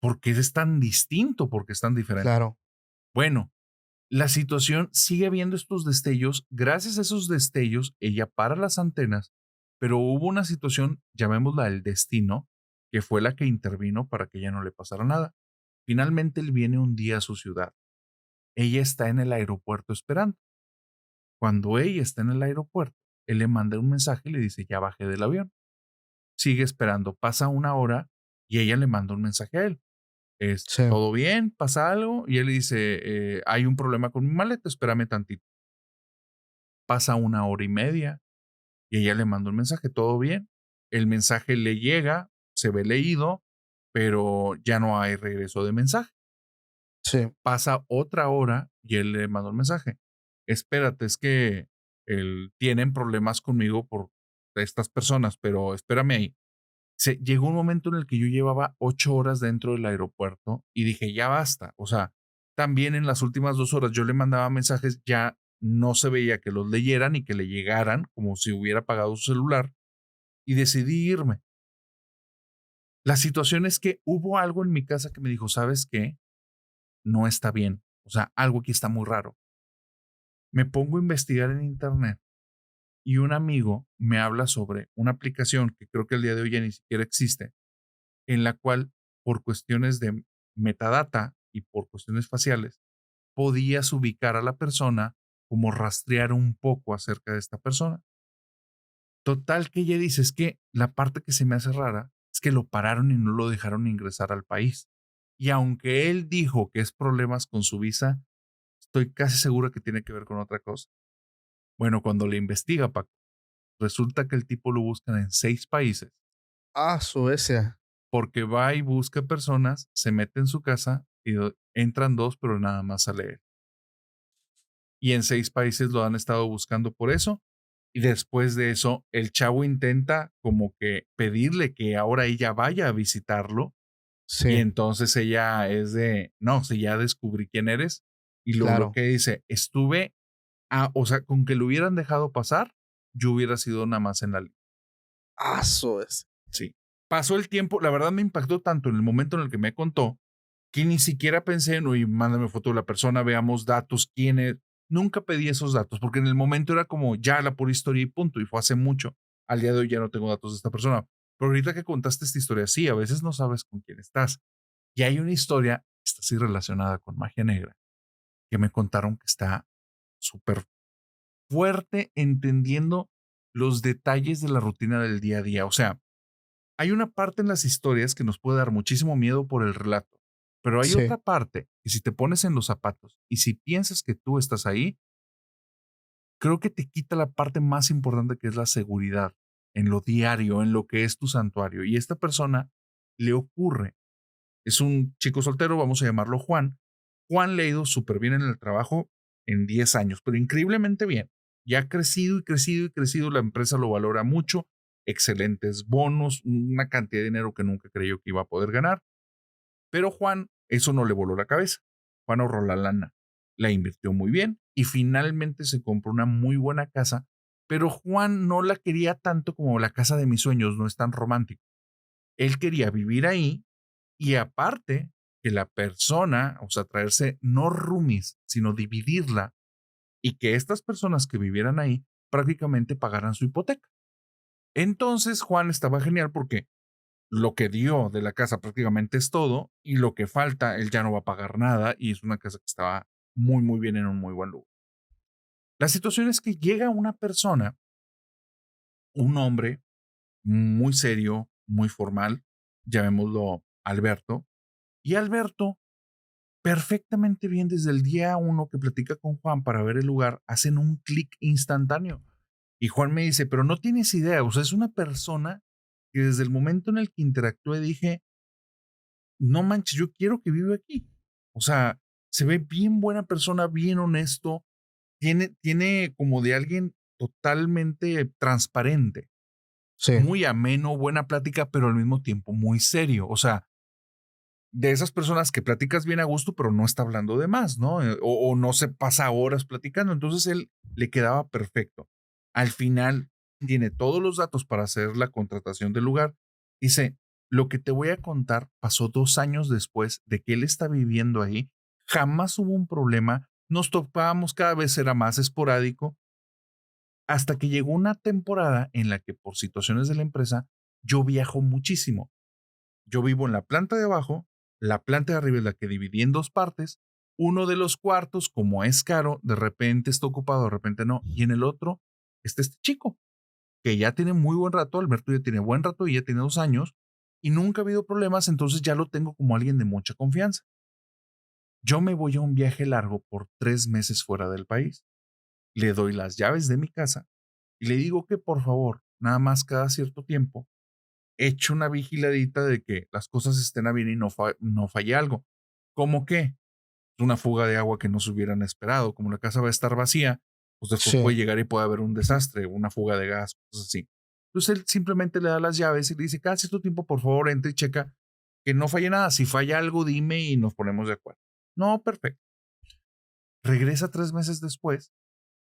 ¿por qué es tan distinto? ¿Por qué es tan diferente? Claro. Bueno, la situación sigue habiendo estos destellos. Gracias a esos destellos, ella para las antenas, pero hubo una situación, llamémosla el destino, que fue la que intervino para que ella no le pasara nada. Finalmente él viene un día a su ciudad. Ella está en el aeropuerto esperando. Cuando ella está en el aeropuerto, él le manda un mensaje y le dice, ya bajé del avión. Sigue esperando, pasa una hora y ella le manda un mensaje a él. Sí, ¿Todo bien? ¿Pasa algo? Y él le dice, hay un problema con mi maleta, espérame tantito. Pasa una hora y media y ella le manda un mensaje, ¿todo bien? El mensaje le llega, se ve leído, pero ya no hay regreso de mensaje. sí. Pasa otra hora y él le manda un mensaje. Espérate, es que tienen problemas conmigo por estas personas, pero espérame ahí. Llegó un momento en el que yo llevaba 8 horas dentro del aeropuerto y dije, ya basta. O sea, también en las últimas 2 horas yo le mandaba mensajes, ya no se veía que los leyeran y que le llegaran como si hubiera apagado su celular y decidí irme. La situación es que hubo algo en mi casa que me dijo, ¿sabes qué? No está bien. O sea, algo aquí está muy raro. Me pongo a investigar en internet y un amigo me habla sobre una aplicación que creo que el día de hoy ya ni siquiera existe, en la cual por cuestiones de metadata y por cuestiones faciales podías ubicar a la persona, como rastrear un poco acerca de esta persona. Total que ella dice, es que la parte que se me hace rara es que lo pararon y no lo dejaron ingresar al país. Y aunque él dijo que es problemas con su visa, estoy casi seguro que tiene que ver con otra cosa. Bueno, cuando le investiga, Paco, resulta que el tipo lo buscan en 6 países, Ah, Suecia. porque va y busca personas, se mete en su casa y entran dos, pero nada más sale él. Y en 6 países lo han estado buscando por eso. Y después de eso, el chavo intenta como que pedirle que ahora ella vaya a visitarlo. Y Sí, entonces ella es de, no, si ya descubrí quién eres. Y lo claro. que dice, o sea, con que lo hubieran dejado pasar, yo hubiera sido nada más en la lista. Ah, Suecia. Sí. Pasó el tiempo, la verdad me impactó tanto en el momento en el que me contó que ni siquiera pensé en, oye, mándame foto de la persona, veamos datos, quién es. Nunca pedí esos datos porque en el momento era como ya la pura historia y punto. Y fue hace mucho. Al día de hoy ya no tengo datos de esta persona. Pero ahorita que contaste esta historia, sí, a veces no sabes con quién estás. Y hay una historia, está así relacionada con magia negra, que me contaron que está súper fuerte entendiendo los detalles de la rutina del día a día. O sea, hay una parte en las historias que nos puede dar muchísimo miedo por el relato, pero hay Sí, otra parte que si te pones en los zapatos y si piensas que tú estás ahí, creo que te quita la parte más importante que es la seguridad en lo diario, en lo que es tu santuario. Y a esta persona le ocurre, es un chico soltero, vamos a llamarlo Juan. Juan le ha ido súper bien en el trabajo en 10 años, pero increíblemente bien. Ya ha crecido y crecido y crecido, la empresa lo valora mucho, excelentes bonos, una cantidad de dinero que nunca creyó que iba a poder ganar. Pero Juan, eso no le voló la cabeza. Juan ahorró la lana, la invirtió muy bien y finalmente se compró una muy buena casa Pero Juan no la quería tanto como la casa de mis sueños, no es tan romántico. Él quería vivir ahí y aparte que la persona, o sea, traerse no roomies, sino dividirla y que estas personas que vivieran ahí prácticamente pagaran su hipoteca. Entonces Juan estaba genial porque lo que dio de la casa prácticamente es todo y lo que falta él ya no va a pagar nada y es una casa que estaba muy, muy bien en un muy buen lugar. La situación es que llega una persona, un hombre muy serio, muy formal, llamémoslo Alberto, y Alberto perfectamente bien desde el día uno que platica con Juan para ver el lugar, hacen un clic instantáneo. Y Juan me dice, pero no tienes idea, o sea, es una persona que desde el momento en el que interactué dije, no manches, yo quiero que viva aquí. O sea, se ve bien buena persona, bien honesto, tiene como de alguien totalmente transparente, Sí, muy ameno, buena plática, pero al mismo tiempo muy serio. O sea, de esas personas que platicas bien a gusto, pero no está hablando de más, ¿no? O no se pasa horas platicando. Entonces él le quedaba perfecto. Al final tiene todos los datos para hacer la contratación del lugar. Dice, lo que te voy a contar pasó 2 años después de que él está viviendo ahí. Jamás hubo un problema. Nos topábamos, cada vez era más esporádico, hasta que llegó una temporada en la que por situaciones de la empresa yo viajo muchísimo. Yo vivo en la planta de abajo, la planta de arriba es la que dividí en dos partes. Uno de los cuartos, como es caro, de repente está ocupado, de repente no. Y en el otro está este chico, que ya tiene muy buen rato. Alberto ya tiene buen rato y ya tiene 2 años y nunca ha habido problemas, entonces ya lo tengo como alguien de mucha confianza. Yo me voy a un viaje largo por 3 meses fuera del país. Le doy las llaves de mi casa y le digo que por favor, nada más cada cierto tiempo, eche una vigiladita de que las cosas estén a bien y no falle algo. ¿Cómo qué? Una fuga de agua que no se hubieran esperado, como la casa va a estar vacía, pues después sí, puede llegar y puede haber un desastre, una fuga de gas, cosas así. Entonces él simplemente le da las llaves y le dice, cada cierto tiempo, por favor, entre y checa que no falle nada. Si falla algo, dime y nos ponemos de acuerdo. No, perfecto. Regresa 3 meses después,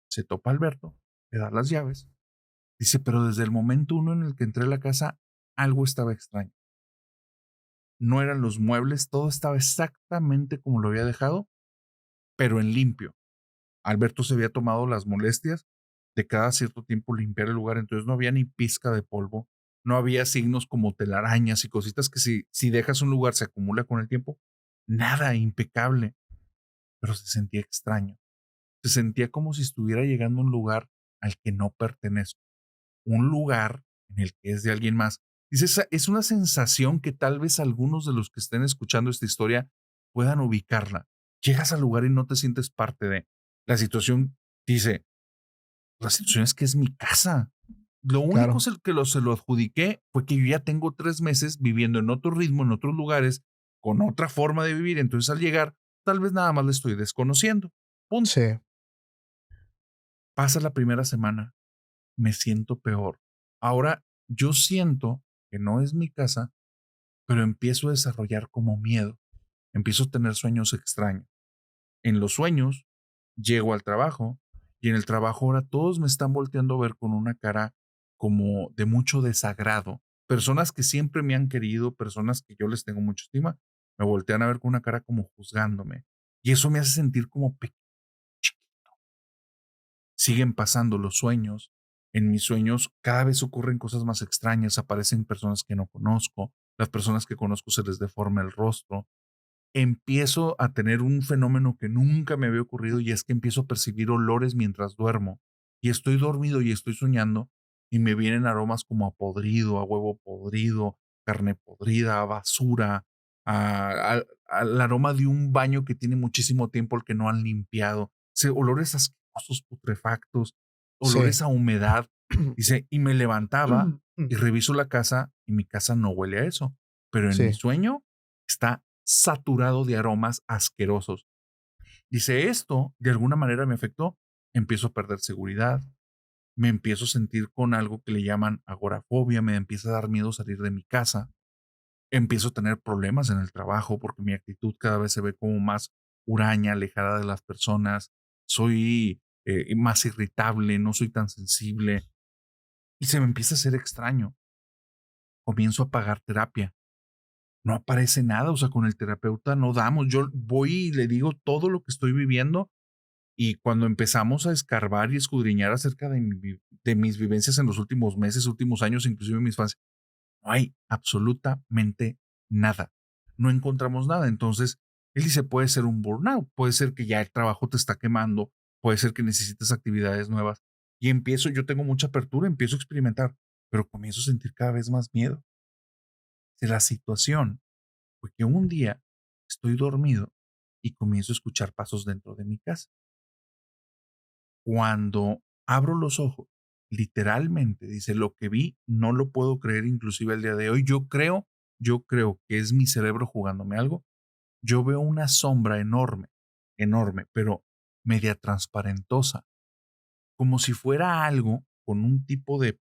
se topa Alberto, le da las llaves. Dice, pero desde el momento uno en el que entré a la casa, algo estaba extraño. No eran los muebles, todo estaba exactamente como lo había dejado, pero en limpio. Alberto se había tomado las molestias de cada cierto tiempo limpiar el lugar, entonces no había ni pizca de polvo, no había signos como telarañas y cositas que si dejas un lugar se acumula con el tiempo. Nada, impecable, pero se sentía extraño. Se sentía como si estuviera llegando a un lugar al que no pertenezco, un lugar en el que es de alguien más. Dice, es una sensación que tal vez algunos de los que estén escuchando esta historia puedan ubicarla. Llegas al lugar y no te sientes parte de. La situación, dice, la situación es que es mi casa. Lo único claro. se lo adjudiqué fue que yo ya tengo 3 meses viviendo en otro ritmo, en otros lugares, con otra forma de vivir. Entonces al llegar, tal vez nada más le estoy desconociendo. Punto. Sí, Pasa la primera semana, me siento peor. Ahora yo siento que no es mi casa, pero empiezo a desarrollar como miedo. Empiezo a tener sueños extraños. En los sueños llego al trabajo y en el trabajo ahora todos me están volteando a ver con una cara como de mucho desagrado. Personas que siempre me han querido, personas que yo les tengo mucha estima, me voltean a ver con una cara como juzgándome. Y eso me hace sentir como pequeño. Siguen pasando los sueños. En mis sueños cada vez ocurren cosas más extrañas, aparecen personas que no conozco, las personas que conozco se les deforma el rostro. Empiezo a tener un fenómeno que nunca me había ocurrido y es que empiezo a percibir olores mientras duermo y estoy dormido y estoy soñando y me vienen aromas como a podrido, a huevo podrido, carne podrida, a basura, al aroma de un baño que tiene muchísimo tiempo el que no han limpiado. Olores asquerosos, putrefactos, sí. olores a humedad. Dice, y me levantaba y reviso la casa y mi casa no huele a eso, pero en mi Sí, sueño está saturado de aromas asquerosos. Dice, esto de alguna manera me afectó. Empiezo a perder seguridad, me empiezo a sentir con algo que le llaman agorafobia, me empieza a dar miedo salir de mi casa, empiezo a tener problemas en el trabajo porque mi actitud cada vez se ve como más huraña, alejada de las personas. Soy y más irritable, no soy tan sensible y se me empieza a hacer extraño. Comienzo a pagar terapia. No aparece nada, o sea, con el terapeuta no damos. Yo voy y le digo todo lo que estoy viviendo y cuando empezamos a escarbar y escudriñar acerca de mis vivencias en los últimos meses, últimos años, inclusive en mi infancia, no hay absolutamente nada. No encontramos nada. Entonces, él dice, puede ser un burnout, puede ser que ya el trabajo te está quemando, puede ser que necesites actividades nuevas. Y yo tengo mucha apertura, empiezo a experimentar, pero comienzo a sentir cada vez más miedo de la situación, porque un día estoy dormido y comienzo a escuchar pasos dentro de mi casa. Cuando abro los ojos, literalmente, dice, lo que vi no lo puedo creer inclusive al día de hoy. Yo creo que es mi cerebro jugándome algo. Yo veo una sombra enorme, enorme, pero media transparentosa, como si fuera algo con un tipo de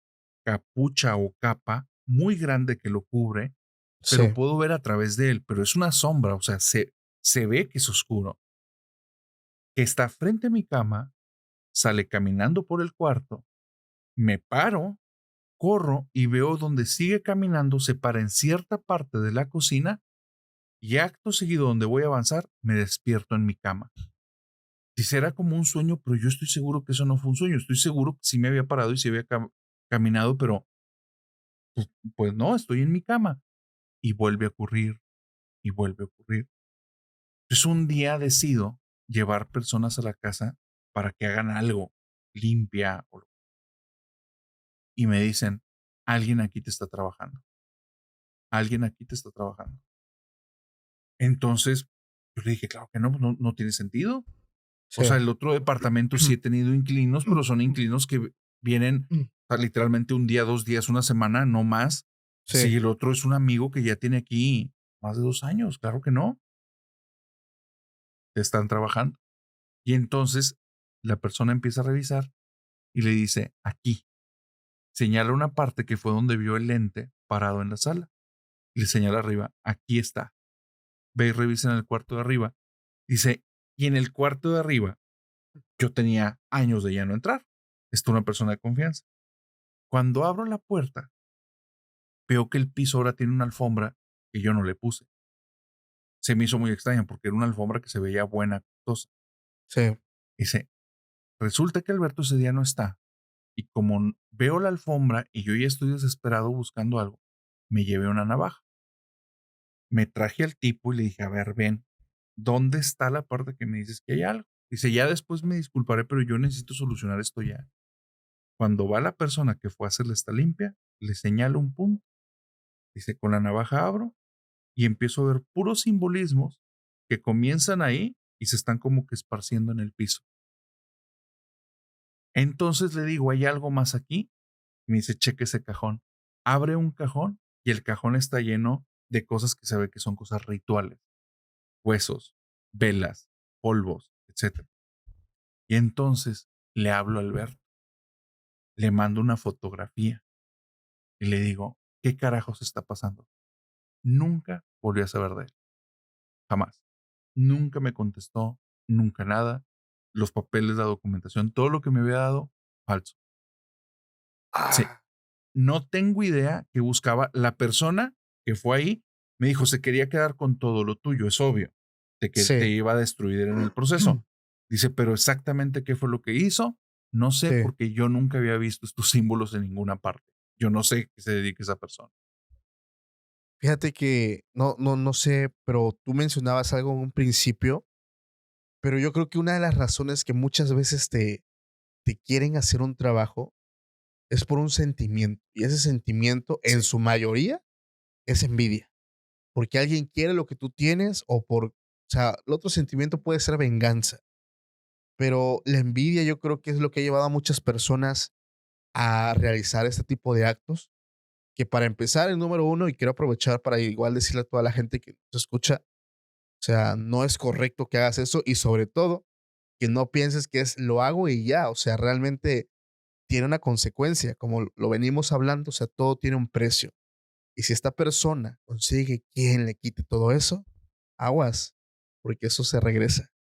capucha o capa muy grande que lo cubre, pero Sí, puedo ver a través de él, pero es una sombra, o sea, se ve que es oscuro, que está frente a mi cama, sale caminando por el cuarto, me paro, corro y veo donde sigue caminando, se para en cierta parte de la cocina y acto seguido donde voy a avanzar, me despierto en mi cama. Si será como un sueño, pero yo estoy seguro que eso no fue un sueño, estoy seguro que sí me había parado y sí había caminado, pero pues no, estoy en mi cama y vuelve a ocurrir y vuelve a ocurrir. Entonces un día decido llevar personas a la casa para que hagan algo, limpia, y me dicen, alguien aquí te está trabajando, alguien aquí te está trabajando. Entonces, yo le dije, claro que no, no tiene sentido. O sí. sea, el otro departamento sí he tenido inquilinos, pero son inquilinos que vienen o sea, literalmente un día, 2 días, una semana, no más. Si Sí. el otro es un amigo que ya tiene aquí más de 2 años, claro que no, te están trabajando. Y entonces la persona empieza a revisar y le dice, aquí, señala una parte que fue donde vio el lente parado en la sala. Y le señala arriba, aquí está. Ve y revisa en el cuarto de arriba. Dice, y en el cuarto de arriba, yo tenía años de ya no entrar. Está una persona de confianza. Cuando abro la puerta, veo que el piso ahora tiene una alfombra que yo no le puse. Se me hizo muy extraña porque era una alfombra que se veía buena, costosa. Sí. Dice, resulta que Alberto ese día no está. Y como veo la alfombra y yo ya estoy desesperado buscando algo, me llevé una navaja. Me traje al tipo y le dije, a ver, ven, ¿dónde está la parte que me dices que hay algo? Dice, ya después me disculparé, pero yo necesito solucionar esto ya. Cuando va la persona que fue a hacerle esta limpia, le señalo un punto. Dice, con la navaja abro y empiezo a ver puros simbolismos que comienzan ahí y se están como que esparciendo en el piso. Entonces le digo, ¿hay algo más aquí? Me dice, cheque ese cajón. Abre un cajón y el cajón está lleno de cosas que se ve que son cosas rituales, huesos, velas, polvos, etcétera. Y entonces le hablo a Alberto, le mando una fotografía y le digo, ¿qué carajos está pasando? Nunca volví a saber de él, jamás. Nunca me contestó, nunca nada. Los papeles, la documentación, todo lo que me había dado, falso. Sí, Ah, no tengo idea qué buscaba. La persona que fue ahí me dijo, se quería quedar con todo lo tuyo, es obvio, de que te sí. iba a destruir en el proceso. Dice, pero exactamente qué fue lo que hizo, no sé, Sí. porque yo nunca había visto estos símbolos en ninguna parte. Yo no sé qué se dedica esa persona. Fíjate que no sé, pero tú mencionabas algo en un principio, pero yo creo que una de las razones que muchas veces te quieren hacer un trabajo es por un sentimiento, y ese sentimiento, en Sí, su mayoría, es envidia, porque alguien quiere lo que tú tienes o sea, el otro sentimiento puede ser venganza, pero la envidia yo creo que es lo que ha llevado a muchas personas a realizar este tipo de actos, que para empezar, el número uno, y quiero aprovechar para igual decirle a toda la gente que nos escucha, o sea, no es correcto que hagas eso y sobre todo que no pienses que es lo hago y ya, o sea, realmente tiene una consecuencia, como lo venimos hablando, o sea, todo tiene un precio. Y si esta persona consigue quien le quite todo eso, aguas, porque eso se regresa.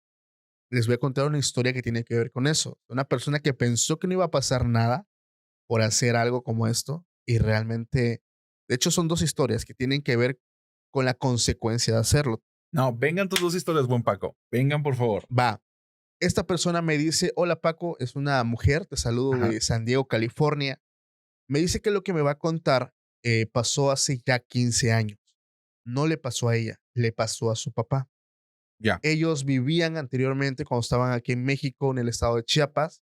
les voy a contar una historia que tiene que ver con eso. Una persona que pensó que no iba a pasar nada por hacer algo como esto y realmente, de hecho, son 2 historias que tienen que ver con la consecuencia de hacerlo. No, vengan tus dos historias, buen Paco. Vengan, por favor. Va, esta persona me dice: "Hola, Paco", es una mujer, te saludo Ajá. de San Diego, California. Me dice que lo que me va a contar, pasó hace ya 15 años. No le pasó a ella, le pasó a su papá. Ya. Ellos vivían anteriormente, cuando estaban aquí en México, en el estado de Chiapas.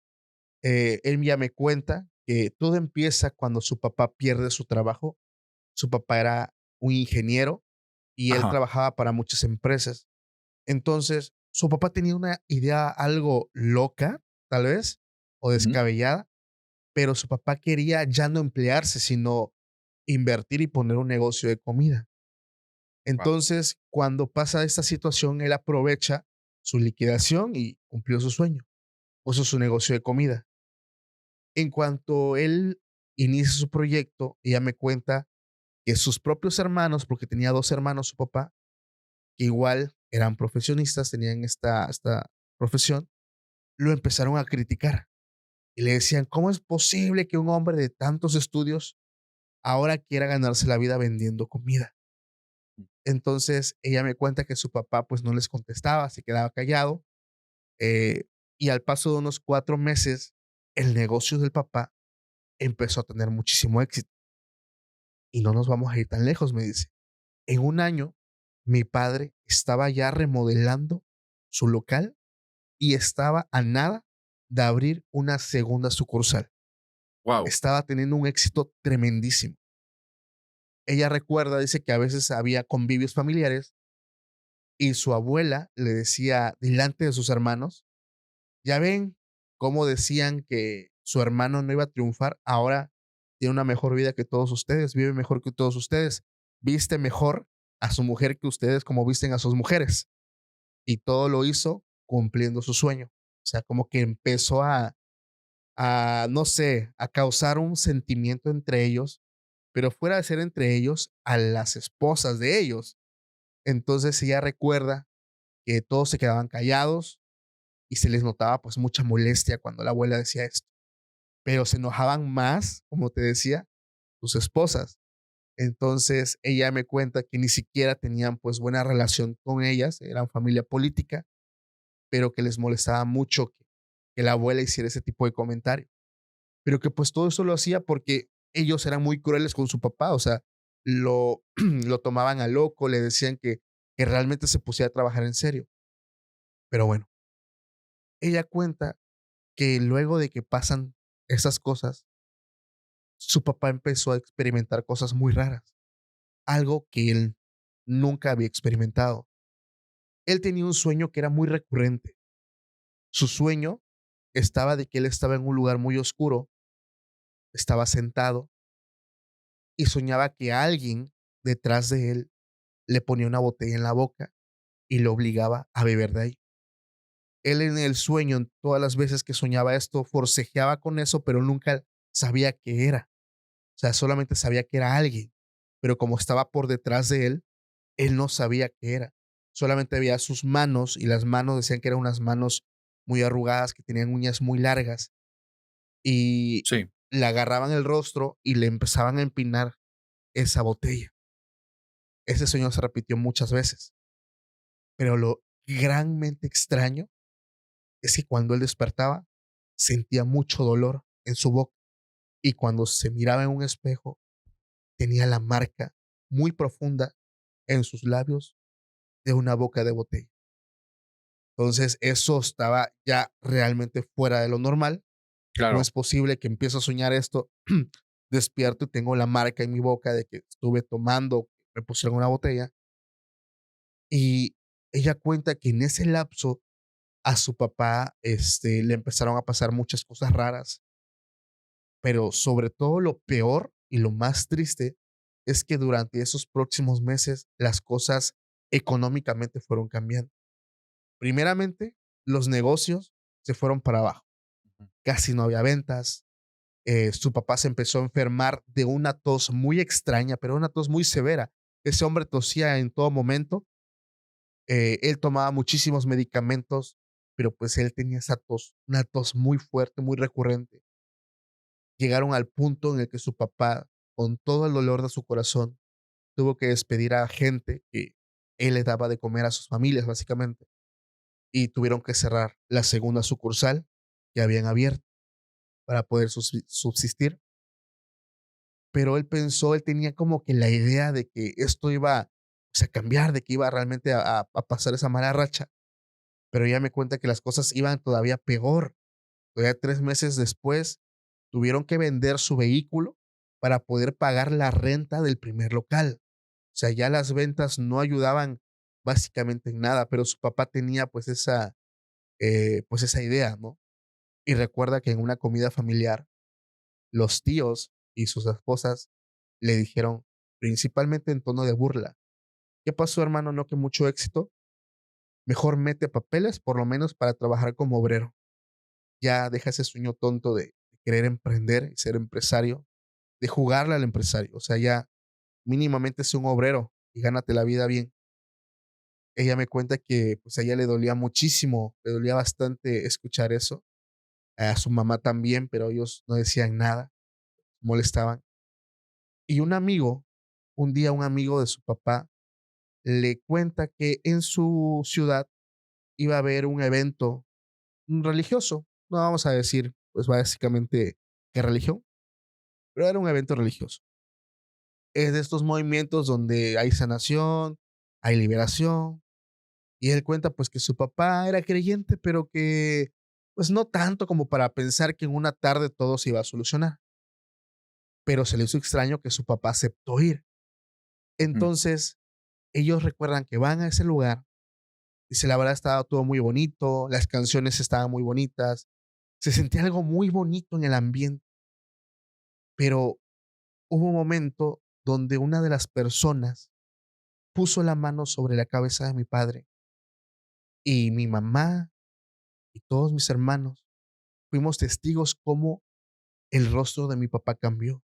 Él ya me cuenta que todo empieza cuando su papá pierde su trabajo. Su papá era un ingeniero y él Ajá. trabajaba para muchas empresas. Entonces, su papá tenía una idea algo loca, tal vez, o Ujú. descabellada, pero su papá quería ya no emplearse, sino invertir y poner un negocio de comida. Guau. Entonces, cuando pasa esta situación, él aprovecha su liquidación y cumplió su sueño, puso su negocio de comida. En cuanto él inicia su proyecto, ella me cuenta que sus propios hermanos, porque tenía 2 hermanos su papá, que igual eran profesionistas, tenían esta profesión, lo empezaron a criticar y le decían: "¿Cómo es posible que un hombre de tantos estudios ahora quiera ganarse la vida vendiendo comida?". Entonces, ella me cuenta que su papá, pues, no les contestaba, se quedaba callado, eh, y al paso de unos 4 meses, el negocio del papá empezó a tener muchísimo éxito. Y no nos vamos a ir tan lejos, me dice. En un año, mi padre estaba ya remodelando su local y estaba a nada de abrir una segunda sucursal. Wow. Estaba teniendo un éxito tremendísimo. Ella recuerda, dice que a veces había convivios familiares y su abuela le decía delante de sus hermanos: "Ya ven cómo decían que su hermano no iba a triunfar, ahora tiene una mejor vida que todos ustedes, vive mejor que todos ustedes, viste mejor a su mujer que ustedes como visten a sus mujeres". Y todo lo hizo cumpliendo su sueño. O sea, como que empezó no sé, a causar un sentimiento entre ellos, pero fuera de ser entre ellos, a las esposas de ellos. Entonces ella recuerda que todos se quedaban callados y se les notaba pues mucha molestia cuando la abuela decía esto, pero se enojaban más, como te decía, sus esposas. Entonces ella me cuenta que ni siquiera tenían pues buena relación con ellas, eran familia política, pero que les molestaba mucho que la abuela hiciera ese tipo de comentario. Pero que pues todo eso lo hacía porque ellos eran muy crueles con su papá, o sea, lo tomaban a loco, le decían que realmente se pusiera a trabajar en serio. Pero bueno, ella cuenta que luego de que pasan esas cosas, su papá empezó a experimentar cosas muy raras, algo que él nunca había experimentado. Él tenía un sueño que era muy recurrente. Su sueño estaba de que él estaba en un lugar muy oscuro, estaba sentado y soñaba que alguien detrás de él le ponía una botella en la boca y lo obligaba a beber de ahí. Él en el sueño, en todas las veces que soñaba esto, forcejeaba con eso, pero nunca sabía qué era. O sea, solamente sabía que era alguien, pero como estaba por detrás de él no sabía qué era. Solamente veía sus manos y las manos decían que eran unas manos muy arrugadas, que tenían uñas muy largas y Sí. le agarraban el rostro y le empezaban a empinar esa botella. Ese sueño se repitió muchas veces, pero lo granmente extraño es que cuando él despertaba sentía mucho dolor en su boca y cuando se miraba en un espejo tenía la marca muy profunda en sus labios de una boca de botella. Entonces eso estaba ya realmente fuera de lo normal. ¿Cómo Claro. es posible que empiezo a soñar esto? Despierto y tengo la marca en mi boca de que estuve tomando, me pusieron una botella. Y ella cuenta que en ese lapso a su papá le empezaron a pasar muchas cosas raras, pero sobre todo lo peor y lo más triste es que durante esos próximos meses las cosas económicamente fueron cambiando. Primeramente, los negocios se fueron para abajo. Ujú. Casi no había ventas. Su papá se empezó a enfermar de una tos muy extraña, pero una tos muy severa. Ese hombre tosía en todo momento. Él tomaba muchísimos medicamentos pero pues él tenía esa tos, una tos muy fuerte, muy recurrente. Llegaron al punto en el que su papá, con todo el dolor de su corazón, tuvo que despedir a gente que él le daba de comer a sus familias, básicamente, y tuvieron que cerrar la segunda sucursal que habían abierto para poder subsistir. Pero él pensó, él tenía como que la idea de que esto iba, pues, a cambiar, de que iba realmente a pasar esa mala racha, pero ella me cuenta que las cosas iban todavía peor. Todavía 3 meses después, tuvieron que vender su vehículo para poder pagar la renta del primer local. O sea, ya las ventas no ayudaban básicamente en nada, pero su papá tenía, pues esa idea, ¿no? Y recuerda que en una comida familiar, los tíos y sus esposas le dijeron, principalmente en tono de burla: "¿Qué pasó, hermano? ¿No que mucho éxito? Mejor mete papeles, por lo menos para trabajar como obrero. Ya deja ese sueño tonto de querer emprender y ser empresario, de jugarle al empresario. O sea, ya mínimamente sé un obrero y gánate la vida bien". Ella me cuenta que, pues, a ella le dolía muchísimo, le dolía bastante escuchar eso, a su mamá también, pero ellos no decían nada, molestaban. Y un día un amigo de su papá le cuenta que en su ciudad iba a haber un evento religioso. No vamos a decir, pues, básicamente qué religión, pero era un evento religioso. Es de estos movimientos donde hay sanación, hay liberación. Y él cuenta, pues, que su papá era creyente, pero que, pues, no tanto como para pensar que en una tarde todo se iba a solucionar. Pero se le hizo extraño que su papá aceptó ir. Mm. Entonces, ellos recuerdan que van a ese lugar. Dice: "La verdad estaba todo muy bonito, las canciones estaban muy bonitas, se sentía algo muy bonito en el ambiente", pero hubo un momento donde una de las personas puso la mano sobre la cabeza de mi padre, y mi mamá y todos mis hermanos fuimos testigos cómo el rostro de mi papá cambió.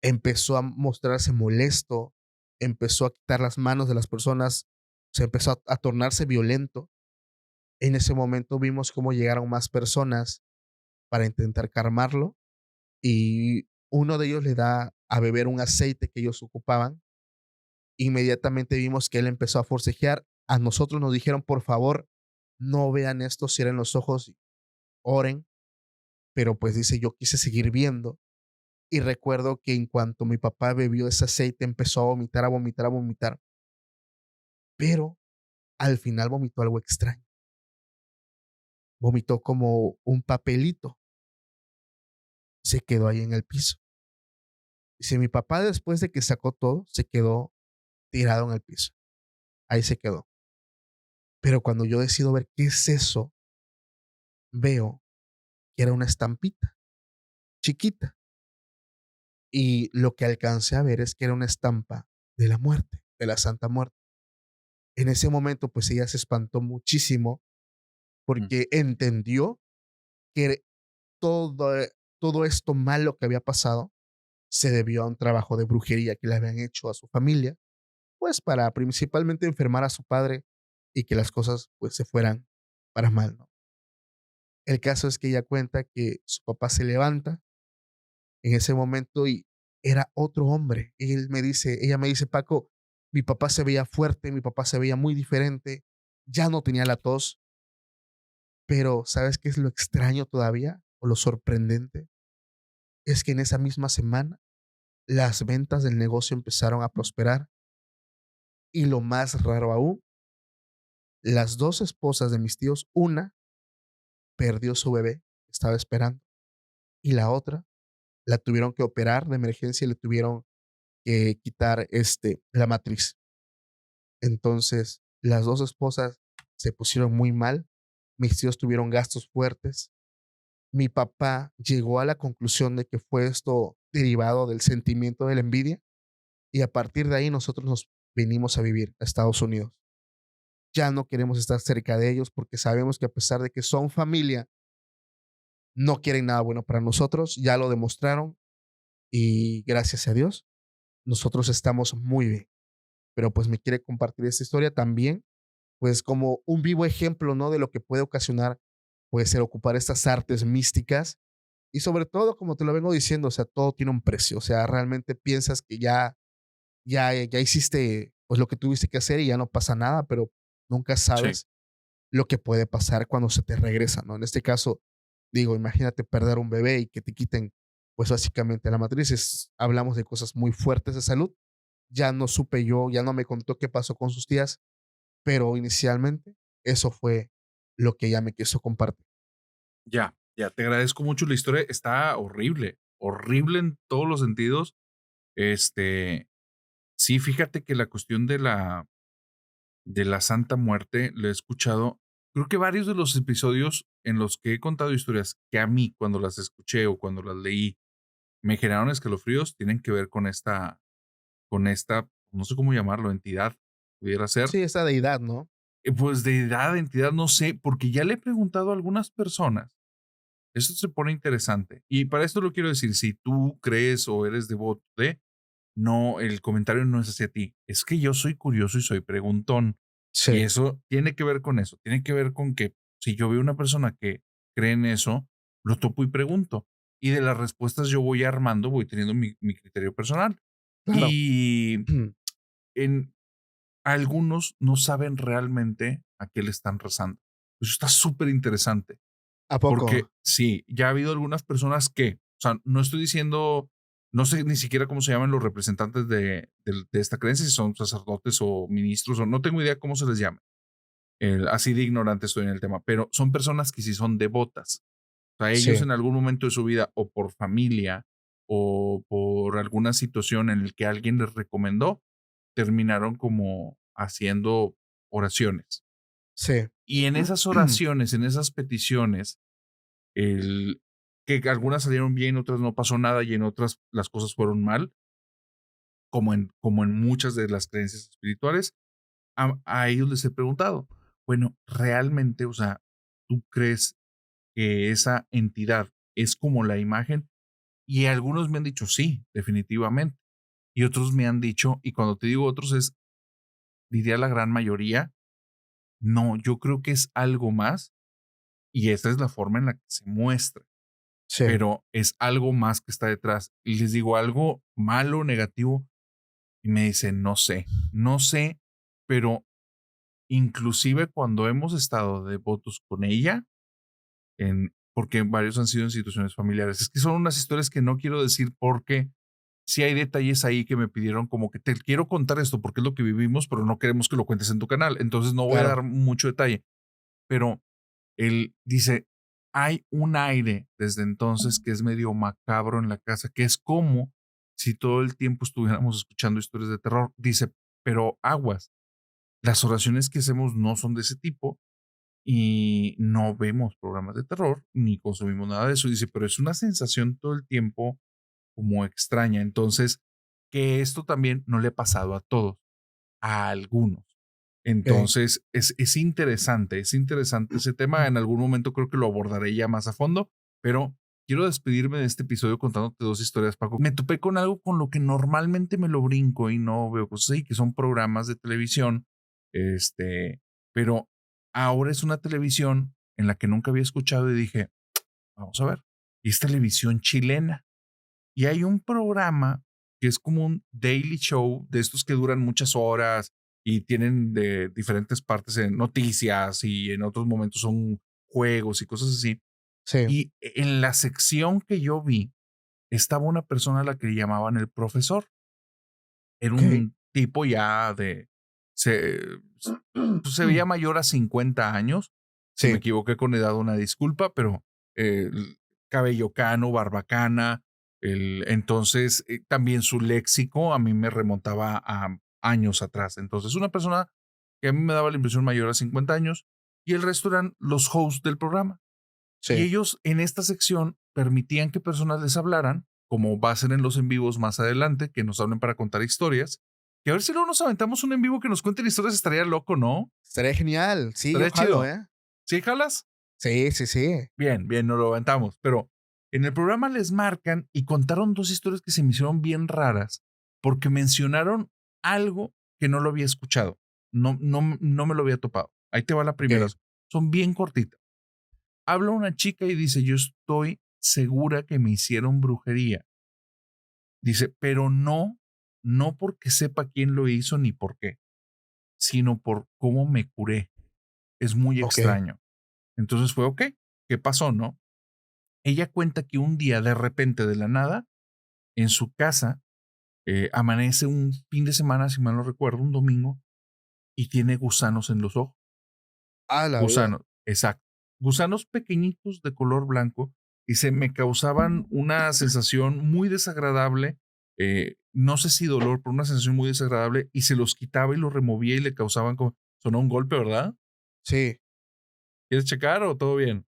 Empezó a mostrarse molesto, empezó a quitar las manos de las personas, se empezó a tornarse violento. En ese momento vimos cómo llegaron más personas para intentar calmarlo, y uno de ellos le da a beber un aceite que ellos ocupaban. Inmediatamente vimos que él empezó a forcejear. A nosotros nos dijeron: "Por favor, no vean esto, cierren los ojos, y oren", pero, pues, dice: "Yo quise seguir viendo". Y recuerdo que en cuanto mi papá bebió ese aceite, empezó a vomitar, a vomitar, a vomitar, pero al final vomitó algo extraño. Vomitó como un papelito, se quedó ahí en el piso. Dice: "Mi papá, después de que sacó todo, se quedó tirado en el piso. Ahí se quedó. Pero cuando yo decido ver qué es eso, veo que era una estampita chiquita, y lo que alcancé a ver es que era una estampa de la muerte, de la Santa Muerte". En ese momento, pues ella se espantó muchísimo Mm. porque entendió que todo, todo esto malo que había pasado se debió a un trabajo de brujería que le habían hecho a su familia, pues para principalmente enfermar a su padre y que las cosas pues se fueran para mal, ¿no? El caso es que ella cuenta que su papá se levanta en ese momento y era otro hombre. Ella me dice: "Paco, mi papá se veía fuerte, mi papá se veía muy diferente, ya no tenía la tos". Pero ¿sabes qué es lo extraño todavía o lo sorprendente? Es que en esa misma semana las ventas del negocio empezaron a prosperar, y lo más raro aún, las 2 esposas de mis tíos, una perdió su bebé, estaba esperando, y la otra la tuvieron que operar de emergencia y le tuvieron que quitar, la matriz. Entonces, las 2 esposas se pusieron muy mal, mis tíos tuvieron gastos fuertes. Mi papá llegó a la conclusión de que fue esto derivado del sentimiento de la envidia, y a partir de ahí nosotros nos venimos a vivir a Estados Unidos. Ya no queremos estar cerca de ellos porque sabemos que a pesar de que son familia, no quieren nada bueno para nosotros, ya lo demostraron, y gracias a Dios, nosotros estamos muy bien. Pero pues me quiere compartir esta historia también pues, como un vivo ejemplo, ¿no? De lo que puede ocasionar, pues, el ocupar estas artes místicas. Y sobre todo, como te lo vengo diciendo, o sea, todo tiene un precio. O sea, realmente piensas que ya hiciste, pues, lo que tuviste que hacer y ya no pasa nada, pero nunca Sí, sabes lo que puede pasar cuando se te regresa, ¿no? En este caso, digo, imagínate perder un bebé y que te quiten, pues, básicamente la matriz. Hablamos de cosas muy fuertes de salud. Ya no supe yo, ya no me contó qué pasó con sus tías, pero inicialmente eso fue lo que ella me quiso compartir. ya, ya. Te agradezco mucho. La historia está horrible, horrible en todos los sentidos. Este, sí, fíjate que la cuestión de la Santa Muerte lo he escuchado. Creo que varios de los episodios en los que he contado historias que a mí, cuando las escuché o cuando las leí, me generaron escalofríos, tienen que ver con esta, no sé cómo llamarlo, entidad, pudiera ser. Sí, esa deidad, ¿no? Pues deidad, entidad, no sé, porque ya le he preguntado a algunas personas. Esto se pone interesante. Y para esto lo quiero decir, si tú crees o eres devoto de, no, el comentario no es hacia ti. Es que yo soy curioso y soy preguntón. Y Sí, eso tiene que ver con eso. Tiene que ver con que si yo veo una persona que cree en eso, lo topo y pregunto. Y de las respuestas yo voy armando, voy teniendo mi criterio personal. claro. Y en algunos no saben realmente a qué le están rezando. Eso está súper interesante. ¿A poco? Porque sí, ya ha habido algunas personas que, o sea, no estoy diciendo, no sé ni siquiera cómo se llaman los representantes de esta creencia, si son sacerdotes o ministros, o no tengo idea cómo se les llama. Así de ignorante estoy en el tema, pero son personas que sí son devotas. O sea, ellos Sí, en algún momento de su vida, o por familia, o por alguna situación en la que alguien les recomendó, terminaron como haciendo oraciones. sí. Y en esas oraciones, en esas peticiones, el que algunas salieron bien, otras no pasó nada y en otras las cosas fueron mal, como en muchas de las creencias espirituales, a ellos les he preguntado, bueno, realmente, o sea, ¿tú crees que esa entidad es como la imagen? Y algunos me han dicho sí, definitivamente. Y otros me han dicho, y cuando te digo otros es, diría la gran mayoría, no, yo creo que es algo más y esta es la forma en la que se muestra. Sí, Pero es algo más que está detrás. Y les digo algo malo, negativo, y me dicen, no sé, no sé, pero inclusive cuando hemos estado de votos con ella, porque varios han sido en situaciones familiares, es que son unas historias que no quiero decir porque sí hay detalles ahí que me pidieron como que te quiero contar esto porque es lo que vivimos, pero no queremos que lo cuentes en tu canal. Entonces no voy a claro. dar mucho detalle, pero él dice, hay un aire desde entonces que es medio macabro en la casa, que es como si todo el tiempo estuviéramos escuchando historias de terror. Dice, pero aguas, las oraciones que hacemos no son de ese tipo y no vemos programas de terror ni consumimos nada de eso. Dice, pero es una sensación todo el tiempo como extraña. Entonces, que esto también no le ha pasado a todos, a algunos. Okey. Entonces, es interesante ese tema. En algún momento creo que lo abordaré ya más a fondo, pero quiero despedirme de este episodio contándote dos historias, Paco. Me topé con algo con lo que normalmente me lo brinco y no veo cosas así, que son programas de televisión, pero ahora es una televisión en la que nunca había escuchado y dije, vamos a ver, y es televisión chilena. Y hay un programa que es como un daily show de estos que duran muchas horas y tienen de diferentes partes en noticias y en otros momentos son juegos y cosas así. Sí, Y en la sección que yo vi estaba una persona a la que le llamaban el profesor. Era okey. un tipo ya de, se, pues se veía mayor a 50 años. Si me Sí, equivoqué con edad, una disculpa, pero cabello cano, barbacana. Entonces, también su léxico a mí me remontaba a años atrás. Entonces, una persona que a mí me daba la impresión mayor a 50 años y el resto eran los hosts del programa. Y sí. ellos en esta sección permitían que personas les hablaran, como va a ser en los en vivos más adelante, que nos hablen para contar historias. Que a ver si luego nos aventamos un en vivo que nos cuenten historias, estaría loco, ¿no? Estaría genial. Sí, yo Estaría jalo, chido. ¿eh? ¿Sí, jalas? Sí, sí, sí. Bien, bien, nos lo aventamos. Pero en el programa les marcan y contaron dos historias que se me hicieron bien raras porque mencionaron algo que no lo había escuchado. no me lo había topado. Ahí te va la primera. Ok. Son bien cortitas. Habla una chica y dice, yo estoy segura que me hicieron brujería. Dice, pero no porque sepa quién lo hizo ni por qué, sino por cómo me curé. Es muy Ok. extraño. Entonces fue, ok, ¿qué pasó, no? Ella cuenta que un día, de repente, de la nada, en su casa, amanece un fin de semana, si mal no recuerdo, un domingo, y tiene gusanos en los ojos. Ah, la vida. Gusanos, exacto. Gusanos pequeñitos de color blanco y se me causaban una sensación muy desagradable. No sé si dolor, pero una sensación muy desagradable y se los quitaba y los removía y le causaban como, sonó un golpe, ¿verdad? Sí. ¿Quieres checar o todo bien?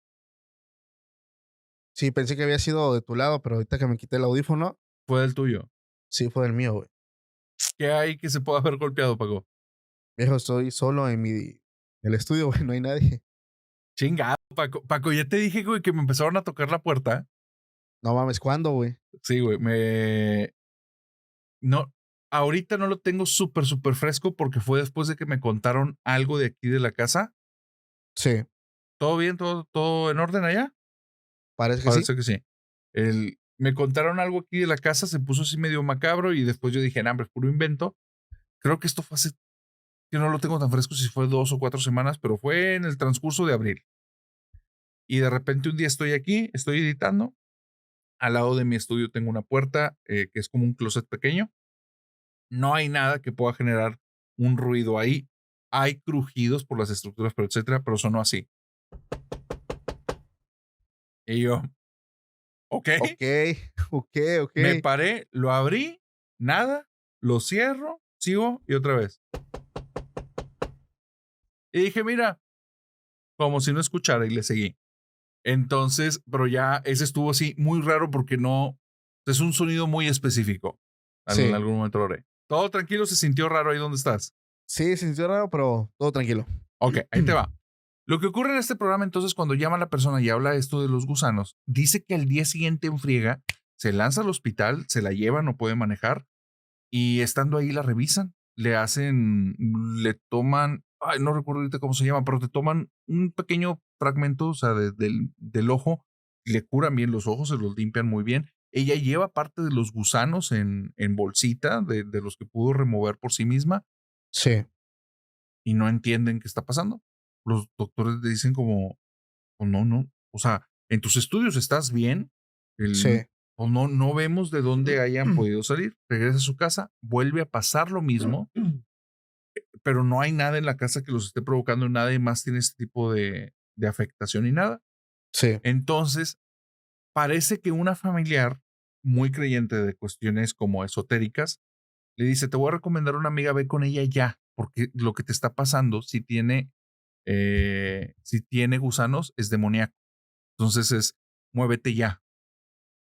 Sí, pensé que había sido de tu lado, pero ahorita que me quité el audífono, Fue del tuyo. sí fue del mío, güey. ¿Qué hay que se pueda haber golpeado, Paco? Viejo, estoy solo en el estudio, güey, no hay nadie. Chingado, Paco. Paco, ya te dije, güey, que me empezaron a tocar la puerta. No mames, ¿cuándo, güey? Sí, güey, no, ahorita no lo tengo súper fresco porque fue después de que me contaron algo de aquí de la casa. Sí, ¿Todo bien? ¿Todo en orden allá? parece que sí. Parece que sí. Me contaron algo aquí de la casa, se puso así medio macabro y después yo dije, nah, hombre, es puro invento. Creo que esto fue hace, que no lo tengo tan fresco si fue 2 o 4 semanas, pero fue en el transcurso de abril. Y de repente un día estoy aquí, estoy editando. Al lado de mi estudio tengo una puerta que es como un closet pequeño. No hay nada que pueda generar un ruido ahí. Hay crujidos por las estructuras, pero etcétera, pero sonó así. Y yo, ok. Okey, okey, Me okey. paré, lo abrí, nada, lo cierro, sigo y otra vez. Y dije, mira, como si no escuchara y le seguí. Entonces, pero ya ese estuvo así muy raro porque no, es un sonido muy específico. En Sí, algún momento lo haré. Todo tranquilo, se sintió raro ahí donde estás. sí, se sintió raro, pero todo tranquilo. Ok, ahí te va. Lo que ocurre en este programa entonces cuando llama a la persona y habla esto de los gusanos, dice que al día siguiente en friega se lanza al hospital, se la lleva, no puede manejar y estando ahí la revisan, le toman, ay, no recuerdo ahorita cómo se llama, pero te toman un pequeño fragmento, o sea, del ojo, le curan bien los ojos, se los limpian muy bien. Ella lleva parte de los gusanos en bolsita de los que pudo remover por sí misma Sí, y no entienden qué está pasando. Los doctores le dicen como, "Pues no, o sea, en tus estudios estás bien, sí, o no vemos de dónde hayan podido salir". Regresa a su casa, vuelve a pasar lo mismo, pero no hay nada en la casa que los esté provocando, nadie más tiene este tipo de afectación y nada. sí, Entonces, parece que una familiar muy creyente de cuestiones como esotéricas le dice, te voy a recomendar una amiga, ve con ella ya, porque lo que te está pasando, si tiene gusanos, es demoníaco. Entonces muévete ya.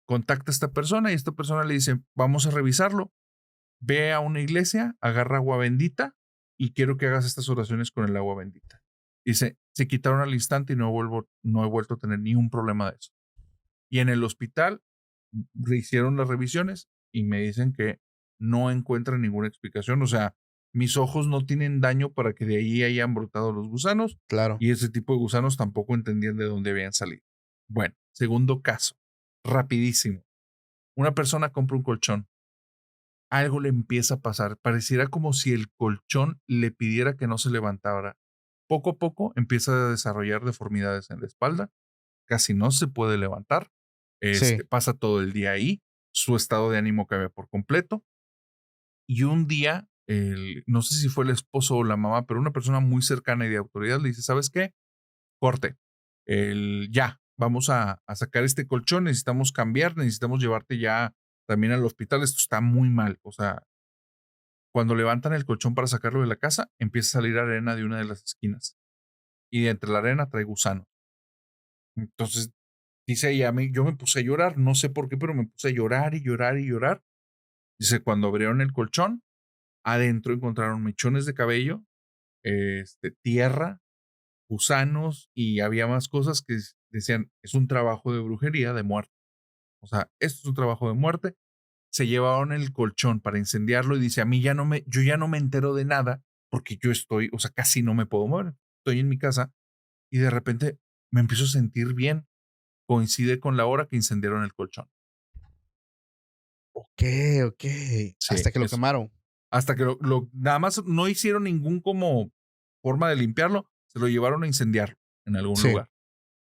Contacta a esta persona y esta persona le dice, vamos a revisarlo. Ve a una iglesia, agarra agua bendita y quiero que hagas estas oraciones con el agua bendita. Dice, se quitaron al instante y no he vuelto a tener ni un problema de eso. Y en el hospital hicieron las revisiones y me dicen que no encuentran ninguna explicación. O sea, mis ojos no tienen daño para que de ahí hayan brotado los gusanos claro. y ese tipo de gusanos tampoco entendían de dónde habían salido. Bueno, segundo caso, rapidísimo. Una persona compra un colchón, algo le empieza a pasar, pareciera como si el colchón le pidiera que no se levantara. Poco a poco empieza a desarrollar deformidades en la espalda, casi no se puede levantar, Sí, pasa todo el día ahí, su estado de ánimo cambia por completo y un día, no sé si fue el esposo o la mamá, pero una persona muy cercana y de autoridad le dice, ¿sabes qué? Corte, ya, vamos a sacar este colchón, necesitamos cambiar, necesitamos llevarte ya también al hospital, esto está muy mal. O sea, cuando levantan el colchón para sacarlo de la casa, empieza a salir arena de una de las esquinas y de entre la arena trae gusano. Entonces, dice ella, yo me puse a llorar, no sé por qué, pero me puse a llorar y llorar y llorar. Dice, cuando abrieron el colchón, adentro encontraron mechones de cabello, tierra, gusanos y había más cosas que decían, es un trabajo de brujería, de muerte. O sea, esto es un trabajo de muerte. Se llevaron el colchón para incendiarlo y dice, a mí yo ya no me entero de nada porque yo estoy, o sea, casi no me puedo mover. Estoy en mi casa y de repente me empiezo a sentir bien. Coincide con la hora que incendiaron el colchón. Okey, Sí, hasta que lo eso. quemaron. Hasta que nada más no hicieron ningún como forma de limpiarlo, se lo llevaron a incendiar en algún Sí. lugar.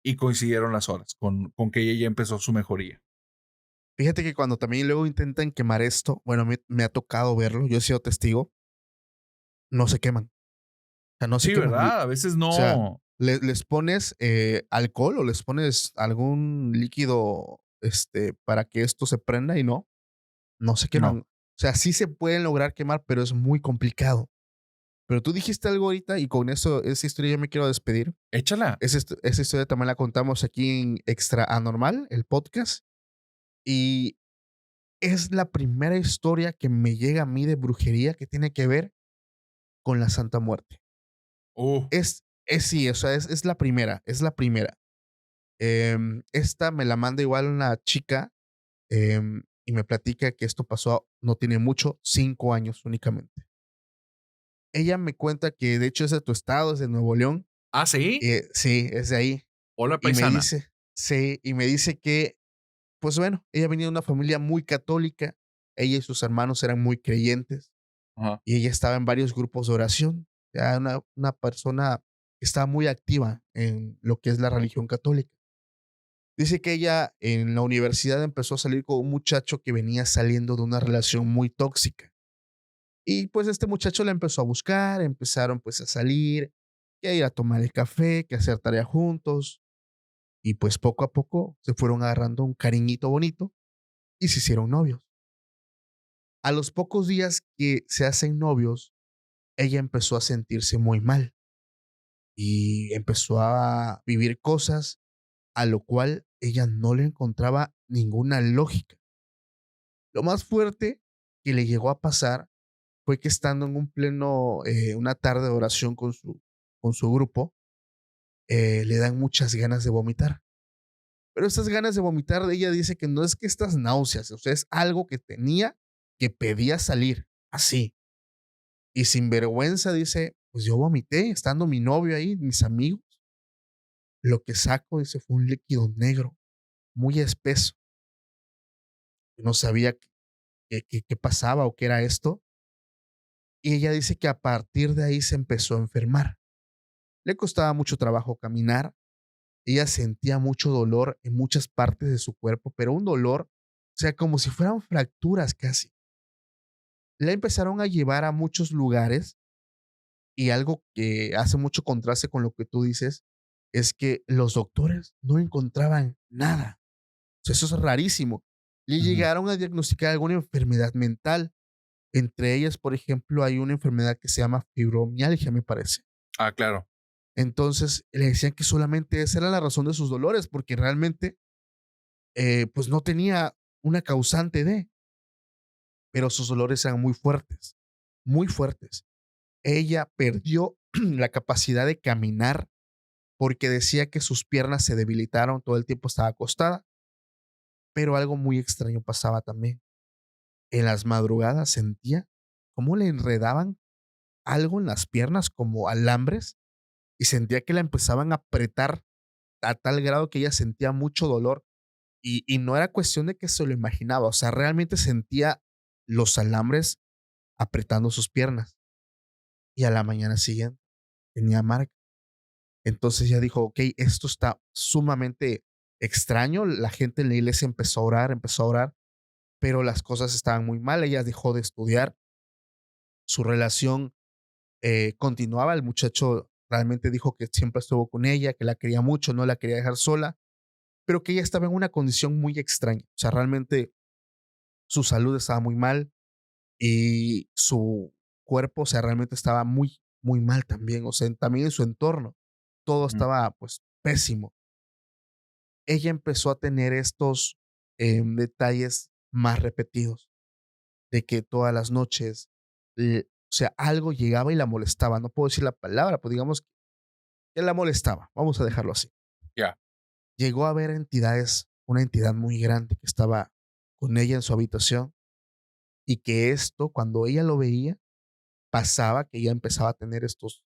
Y coincidieron las horas con que ella ya empezó su mejoría. Fíjate que cuando también luego intentan quemar esto, bueno, me ha tocado verlo, yo he sido testigo, no se queman, o sea, no se Sí, queman. ¿verdad? A veces O sea, no. les pones, alcohol o les pones algún líquido, para que esto se prenda y no se queman. No. O sea, sí se pueden lograr quemar, pero es muy complicado. Pero tú dijiste algo ahorita y con eso, esa historia yo me quiero despedir. Échala. Esa historia también la contamos aquí en Extra Anormal, el podcast, y es la primera historia que me llega a mí de brujería que tiene que ver con la Santa Muerte. Sí, o sea, es la primera, es la primera. Esta me la manda igual una chica, y me platica que esto pasó no tiene mucho, 5 años únicamente. Ella me cuenta que de hecho es de tu estado, es de Nuevo León. ¿Ah, sí? Sí, es de ahí. Hola, Y me paisana. dice sí, y me dice que, pues bueno, ella venía de una familia muy católica, ella y sus hermanos eran muy creyentes, Ajá. y ella estaba en varios grupos de oración. Era una persona que estaba muy activa en lo que es la religión católica. Dice que ella en la universidad empezó a salir con un muchacho que venía saliendo de una relación muy tóxica. Y pues este muchacho la empezó a buscar, empezaron pues a salir, que a ir a tomar el café, que a hacer tarea juntos. Y pues poco a poco se fueron agarrando un cariñito bonito y se hicieron novios. A los pocos días que se hacen novios, ella empezó a sentirse muy mal y empezó a vivir cosas a lo cual ella no le encontraba ninguna lógica. Lo más fuerte que le llegó a pasar fue que estando en un pleno, una tarde de oración con su grupo, le dan muchas ganas de vomitar. Pero estas ganas de vomitar, ella dice que no es que estas náuseas, o sea, es algo que tenía que pedía salir, así. Y sin vergüenza dice, pues yo vomité, estando mi novio ahí, mis amigos. Lo que saco, dice, fue un líquido negro, muy espeso. No sabía qué pasaba o qué era esto. Y ella dice que a partir de ahí se empezó a enfermar. Le costaba mucho trabajo caminar. Ella sentía mucho dolor en muchas partes de su cuerpo, pero un dolor, o sea, como si fueran fracturas casi. La empezaron a llevar a muchos lugares y algo que hace mucho contraste con lo que tú dices es que los doctores no encontraban nada. O sea, eso es rarísimo. Le Ujú. llegaron a diagnosticar alguna enfermedad mental. Entre ellas, por ejemplo, hay una enfermedad que se llama fibromialgia, me parece. Ah, claro. Entonces, le decían que solamente esa era la razón de sus dolores, porque realmente, pues, no tenía una causante de, pero sus dolores eran muy fuertes, muy fuertes. Ella perdió la capacidad de caminar porque decía que sus piernas se debilitaron, todo el tiempo estaba acostada, pero algo muy extraño pasaba también. En las madrugadas sentía cómo le enredaban algo en las piernas como alambres y sentía que la empezaban a apretar a tal grado que ella sentía mucho dolor y no era cuestión de que se lo imaginaba, o sea, realmente sentía los alambres apretando sus piernas y a la mañana siguiente tenía marca. Entonces ya dijo, ok, esto está sumamente extraño, la gente en la iglesia empezó a orar, pero las cosas estaban muy mal, ella dejó de estudiar, su relación continuaba, el muchacho realmente dijo que siempre estuvo con ella, que la quería mucho, no la quería dejar sola, pero que ella estaba en una condición muy extraña. O sea, realmente su salud estaba muy mal y su cuerpo, o sea, realmente estaba muy, muy mal también. O sea, también en su entorno, todo Ujú. estaba pues pésimo. Ella empezó a tener estos detalles más repetidos, de que todas las noches, o sea, algo llegaba y la molestaba. No puedo decir la palabra, pues digamos que la molestaba. Vamos a dejarlo así. Ya. Llegó a ver entidades, una entidad muy grande que estaba con ella en su habitación y que esto, cuando ella lo veía, pasaba que ella empezaba a tener estos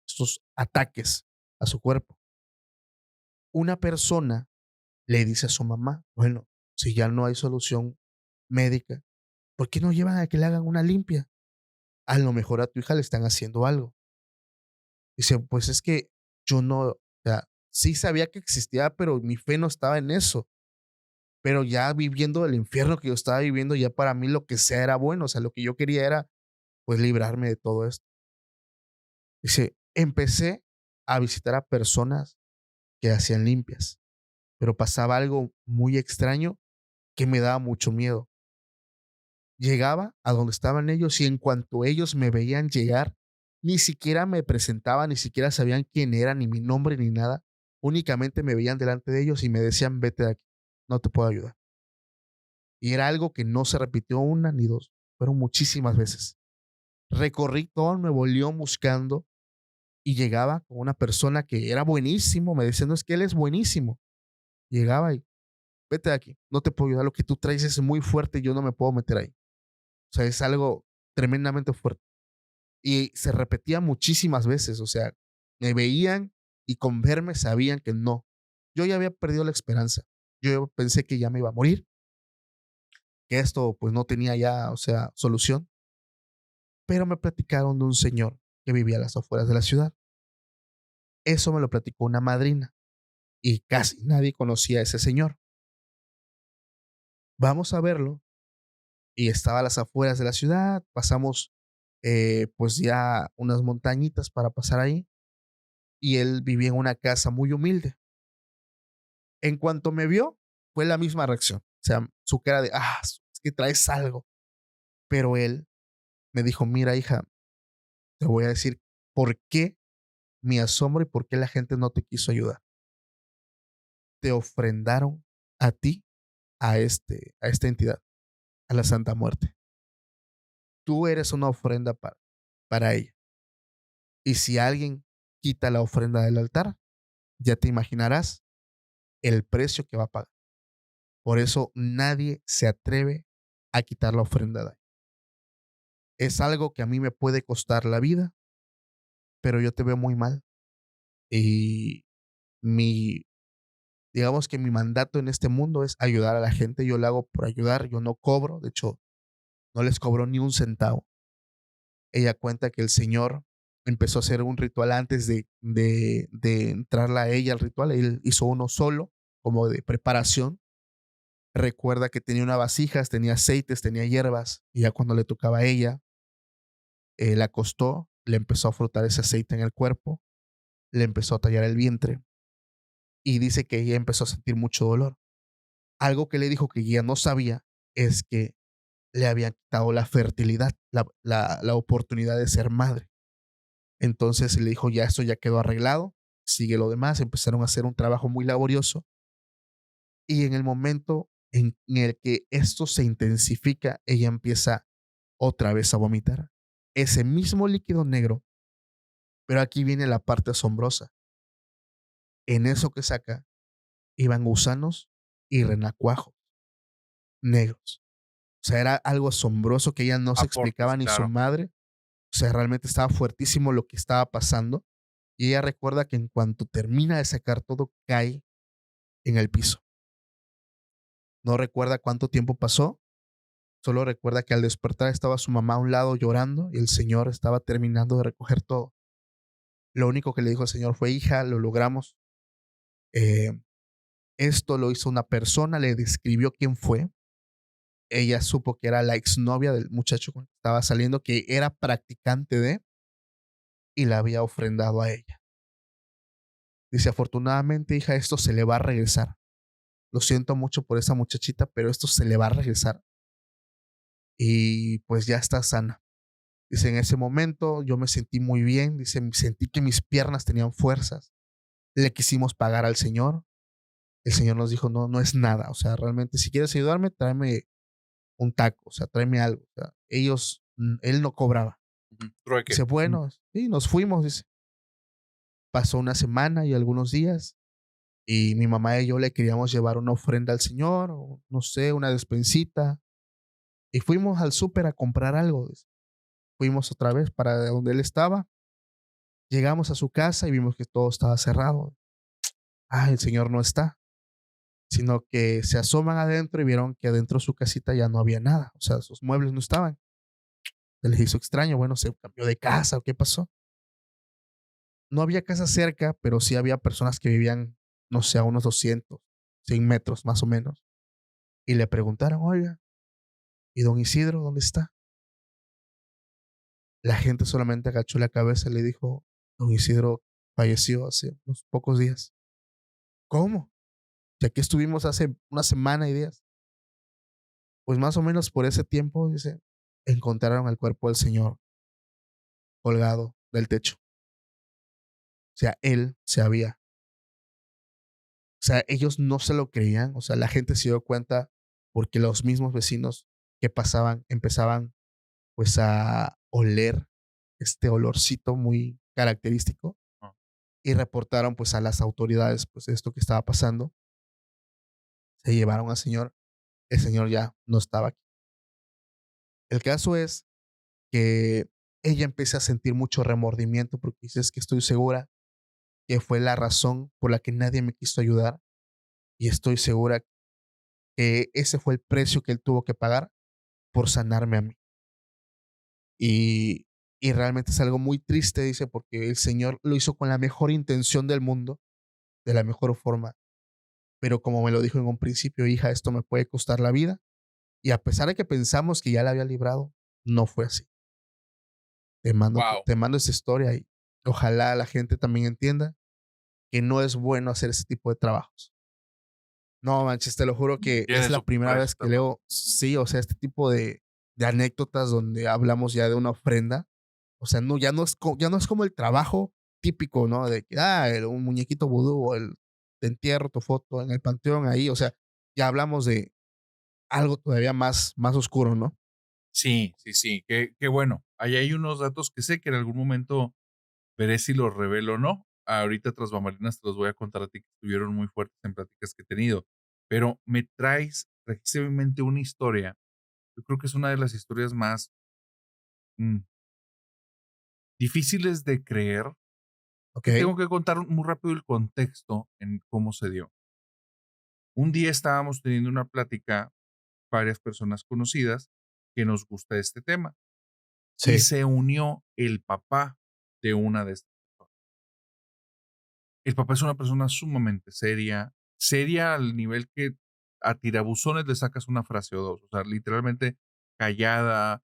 ataques a su cuerpo. Una persona le dice a su mamá, bueno, si ya no hay solución médica, ¿por qué no llevan a que le hagan una limpia? A lo mejor a tu hija le están haciendo algo. Dice, pues es que yo no, o sea, sí sabía que existía, pero mi fe no estaba en eso. Pero ya viviendo el infierno que yo estaba viviendo, ya para mí lo que sea era bueno. O sea, lo que yo quería era, pues, librarme de todo esto. Dice, empecé a visitar a personas que hacían limpias, pero pasaba algo muy extraño que me daba mucho miedo. Llegaba a donde estaban ellos y en cuanto ellos me veían llegar, ni siquiera me presentaban, ni siquiera sabían quién era, ni mi nombre, ni nada. Únicamente me veían delante de ellos y me decían, vete de aquí, no te puedo ayudar. Y era algo que no se repitió una ni dos, fueron muchísimas veces. Recorrí todo Nuevo León buscando y llegaba con una persona que era buenísimo, me decía, no es que él es buenísimo. Llegaba y, vete de aquí, no te puedo ayudar, lo que tú traes es muy fuerte y yo no me puedo meter ahí. O sea, es algo tremendamente fuerte. Y se repetía muchísimas veces, o sea, me veían y con verme sabían que no. Yo ya había perdido la esperanza. Yo pensé que ya me iba a morir, que esto pues no tenía ya, o sea, solución. Pero me platicaron de un señor que vivía a las afueras de la ciudad. Eso me lo platicó una madrina y casi nadie conocía a ese señor. Vamos a verlo y estaba a las afueras de la ciudad. Pasamos pues ya unas montañitas para pasar ahí y él vivía en una casa muy humilde. En cuanto me vio, fue la misma reacción. O sea, su cara de, es que traes algo. Pero él me dijo, mira, hija, te voy a decir por qué mi asombro y por qué la gente no te quiso ayudar. Te ofrendaron a ti, a esta entidad, a la Santa Muerte. Tú eres una ofrenda para ella. Y si alguien quita la ofrenda del altar, ya te imaginarás el precio que va a pagar. Por eso nadie se atreve a quitar la ofrenda de ahí. Es algo que a mí me puede costar la vida, pero yo te veo muy mal. Y mi, digamos que mi mandato en este mundo es ayudar a la gente. Yo lo hago por ayudar, yo no cobro. De hecho, no les cobró ni un centavo. Ella cuenta que el señor empezó a hacer un ritual antes de entrarla a ella al ritual. Él hizo uno solo, como de preparación. Recuerda que tenía una vasijas, tenía aceites, tenía hierbas. Y ya cuando le tocaba a ella, la acostó, le empezó a frotar ese aceite en el cuerpo, le empezó a tallar el vientre y dice que ella empezó a sentir mucho dolor. Algo que le dijo que ella no sabía es que le habían quitado la fertilidad, la oportunidad de ser madre. Entonces le dijo, ya esto ya quedó arreglado, sigue lo demás. Empezaron a hacer un trabajo muy laborioso y en el momento en el que esto se intensifica, ella empieza otra vez a vomitar. Ese mismo líquido negro, pero aquí viene la parte asombrosa. En eso que saca iban gusanos y renacuajos negros. O sea, era algo asombroso que ella no se explicaba Aportes, ni su claro. madre. O sea, realmente estaba fuertísimo lo que estaba pasando. Y ella recuerda que en cuanto termina de sacar todo, cae en el piso. No recuerda cuánto tiempo pasó, solo recuerda que al despertar estaba su mamá a un lado llorando y el señor estaba terminando de recoger todo. Lo único que le dijo el señor fue, hija, lo logramos. Eh, Esto lo hizo una persona, le describió quién fue. Ella supo que era la exnovia del muchacho con el que estaba saliendo, que era practicante de, y la había ofrendado a ella. Dice, afortunadamente, hija, esto se le va a regresar. Lo siento mucho por esa muchachita, pero esto se le va a regresar. Y pues ya está sana. Dice, en ese momento yo me sentí muy bien. Dice, sentí que mis piernas tenían fuerzas. Le quisimos pagar al Señor. El Señor nos dijo, no, no es nada. O sea, realmente, si quieres ayudarme, tráeme un taco, o sea, tráeme algo. O sea, él no cobraba. Ujú. Trueque. Dice, Ujú. bueno, sí, nos fuimos. Dice, pasó una semana y algunos días. Y mi mamá y yo le queríamos llevar una ofrenda al Señor, o no sé, una despensita. Y fuimos al súper a comprar algo. Dice. fuimos otra vez para donde él estaba. Llegamos a su casa y vimos que todo estaba cerrado. Ah, el señor no está, sino que se asoman adentro y vieron que adentro de su casita ya no había nada, o sea, sus muebles no estaban. Se les hizo extraño, bueno, ¿se cambió de casa o qué pasó? No había casa cerca, pero sí había personas que vivían, no sé, a unos 200, 100 metros más o menos. Y le preguntaron, oiga, ¿y don Isidro dónde está? La gente solamente agachó la cabeza y le dijo, don Isidro falleció hace unos pocos días. ¿Cómo? Ya que estuvimos hace una semana y días. Pues más o menos por ese tiempo, dice, encontraron el cuerpo del señor colgado del techo. O sea, él se había. O sea, ellos no se lo creían. O sea, la gente se dio cuenta porque los mismos vecinos que pasaban empezaban pues a oler este olorcito muy característico Ah, y reportaron pues a las autoridades pues esto que estaba pasando. Se llevaron al señor, el señor ya no estaba aquí. El caso es que ella empieza a sentir mucho remordimiento porque dice: "Es que estoy segura que fue la razón por la que nadie me quiso ayudar y estoy segura que ese fue el precio que él tuvo que pagar por sanarme a mí". Y y realmente es algo muy triste, dice, porque el Señor lo hizo con la mejor intención del mundo, de la mejor forma, pero como me lo dijo en un principio: "Hija, esto me puede costar la vida", y a pesar de que pensamos que ya la había librado, no fue así. wow, Te mando esa historia y ojalá la gente también entienda que no es bueno hacer ese tipo de trabajos. No manches, te lo juro que es tiene la su primera vez precio que también. leo, sí, o sea, este tipo de anécdotas donde hablamos ya de una ofrenda. O sea, no, ya no es como el trabajo típico, ¿no? De que, un muñequito vudú o el te entierro tu foto en el panteón ahí. O sea, ya hablamos de algo todavía más oscuro, ¿no? Sí, sí, sí, qué bueno. Ahí hay unos datos que sé que en algún momento veré si los revelo o no. Ahorita tras bambalinas te los voy a contar a ti que estuvieron muy fuertes en pláticas que he tenido. Pero trajiste a mi mente una historia. Yo creo que es una de las historias más mm, difíciles de creer. Ok. Te tengo que contar muy rápido el contexto en cómo se dio. Un día estábamos teniendo una plática, varias personas conocidas, que nos gusta este tema, y Sí, se unió el papá de una de estas personas. El papá es una persona sumamente seria, seria al nivel que a tirabuzones le sacas una frase o dos, o sea, literalmente callada,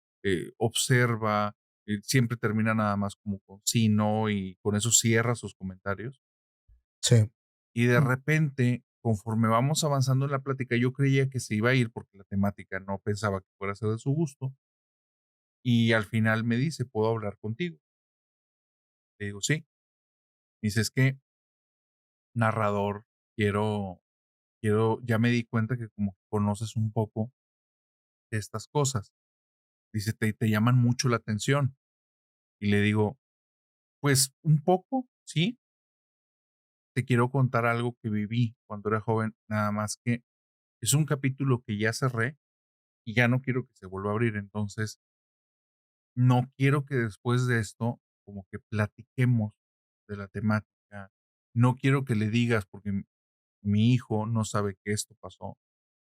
observa, siempre termina nada más como con sí, no, y con eso cierra sus comentarios. sí. Y de Mm, repente, conforme vamos avanzando en la plática, yo creía que se iba a ir porque la temática no pensaba que fuera a ser de su gusto. Y al final me dice, ¿puedo hablar contigo? Le digo, sí. Dice, es que narrador, ya me di cuenta que como que conoces un poco de estas cosas. Dice, te llaman mucho la atención. Y le digo, pues un poco, sí. Te quiero contar algo que viví cuando era joven, nada más que es un capítulo que ya cerré y ya no quiero que se vuelva a abrir. Entonces, no quiero que después de esto, como que platiquemos de la temática. No quiero que le digas, porque mi hijo no sabe que esto pasó.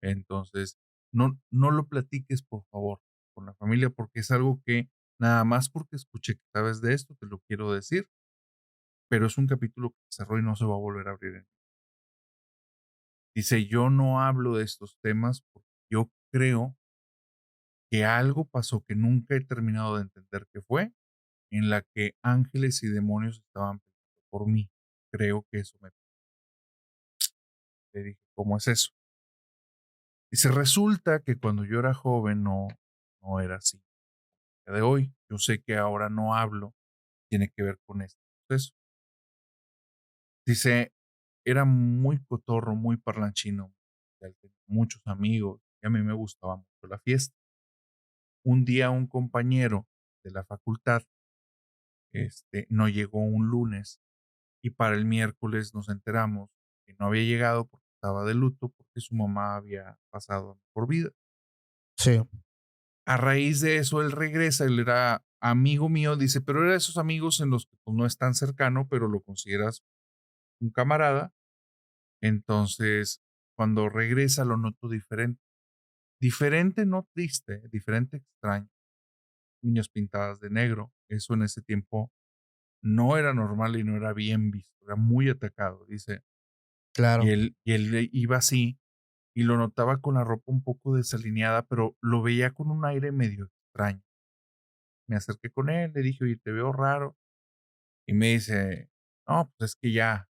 Entonces, no lo platiques, por favor, con la familia, porque es algo que nada más porque escuché que sabes de esto, te lo quiero decir, pero es un capítulo que cerró y no se va a volver a abrir. Dice, yo no hablo de estos temas porque yo creo que algo pasó que nunca he terminado de entender qué fue, en la que ángeles y demonios estaban peleando por mí. Creo que eso me... Le dije, ¿cómo es eso? Dice, resulta que cuando yo era joven no era así. El día de hoy, yo sé que ahora no hablo, tiene que ver con este proceso. Dice, era muy cotorro, muy parlanchino, tenía muchos amigos y a mí me gustaba mucho la fiesta. Un día un compañero de la facultad no llegó un lunes y para el miércoles nos enteramos que no había llegado porque estaba de luto porque su mamá había pasado por vida. sí, A raíz de eso, él regresa, él era amigo mío, dice, pero era de esos amigos en los que pues, no es tan cercano, pero lo consideras un camarada. Entonces, cuando regresa lo noto diferente. Diferente, no triste, diferente, extraño. Uñas pintadas de negro. Eso en ese tiempo no era normal y no era bien visto. Era muy atacado, dice. Y Claro, él iba así y lo notaba con la ropa un poco desalineada, pero lo veía con un aire medio extraño. Me acerqué con él, le dije, oye, te veo raro. Y me dice, no, pues es que ya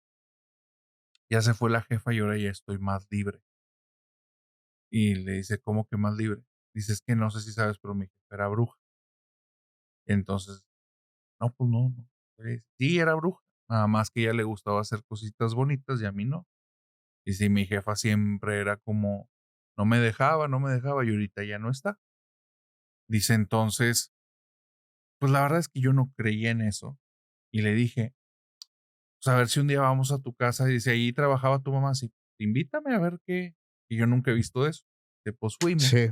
se fue la jefa y ahora ya estoy más libre. Y le dice, ¿cómo que más libre? Dice, es que no sé si sabes, pero mi jefa era bruja. Entonces, no, pues no, no. Sí, era bruja. Nada más que a ella le gustaba hacer cositas bonitas y a mí no. Y sí, mi jefa siempre era como, no me dejaba y ahorita ya no está. Dice entonces, pues la verdad es que yo no creía en eso. Y le dije, pues a ver si un día vamos a tu casa. Y dice, ahí trabajaba tu mamá. Sí, invítame a ver qué. Y yo nunca he visto eso. Pues fuimos sí,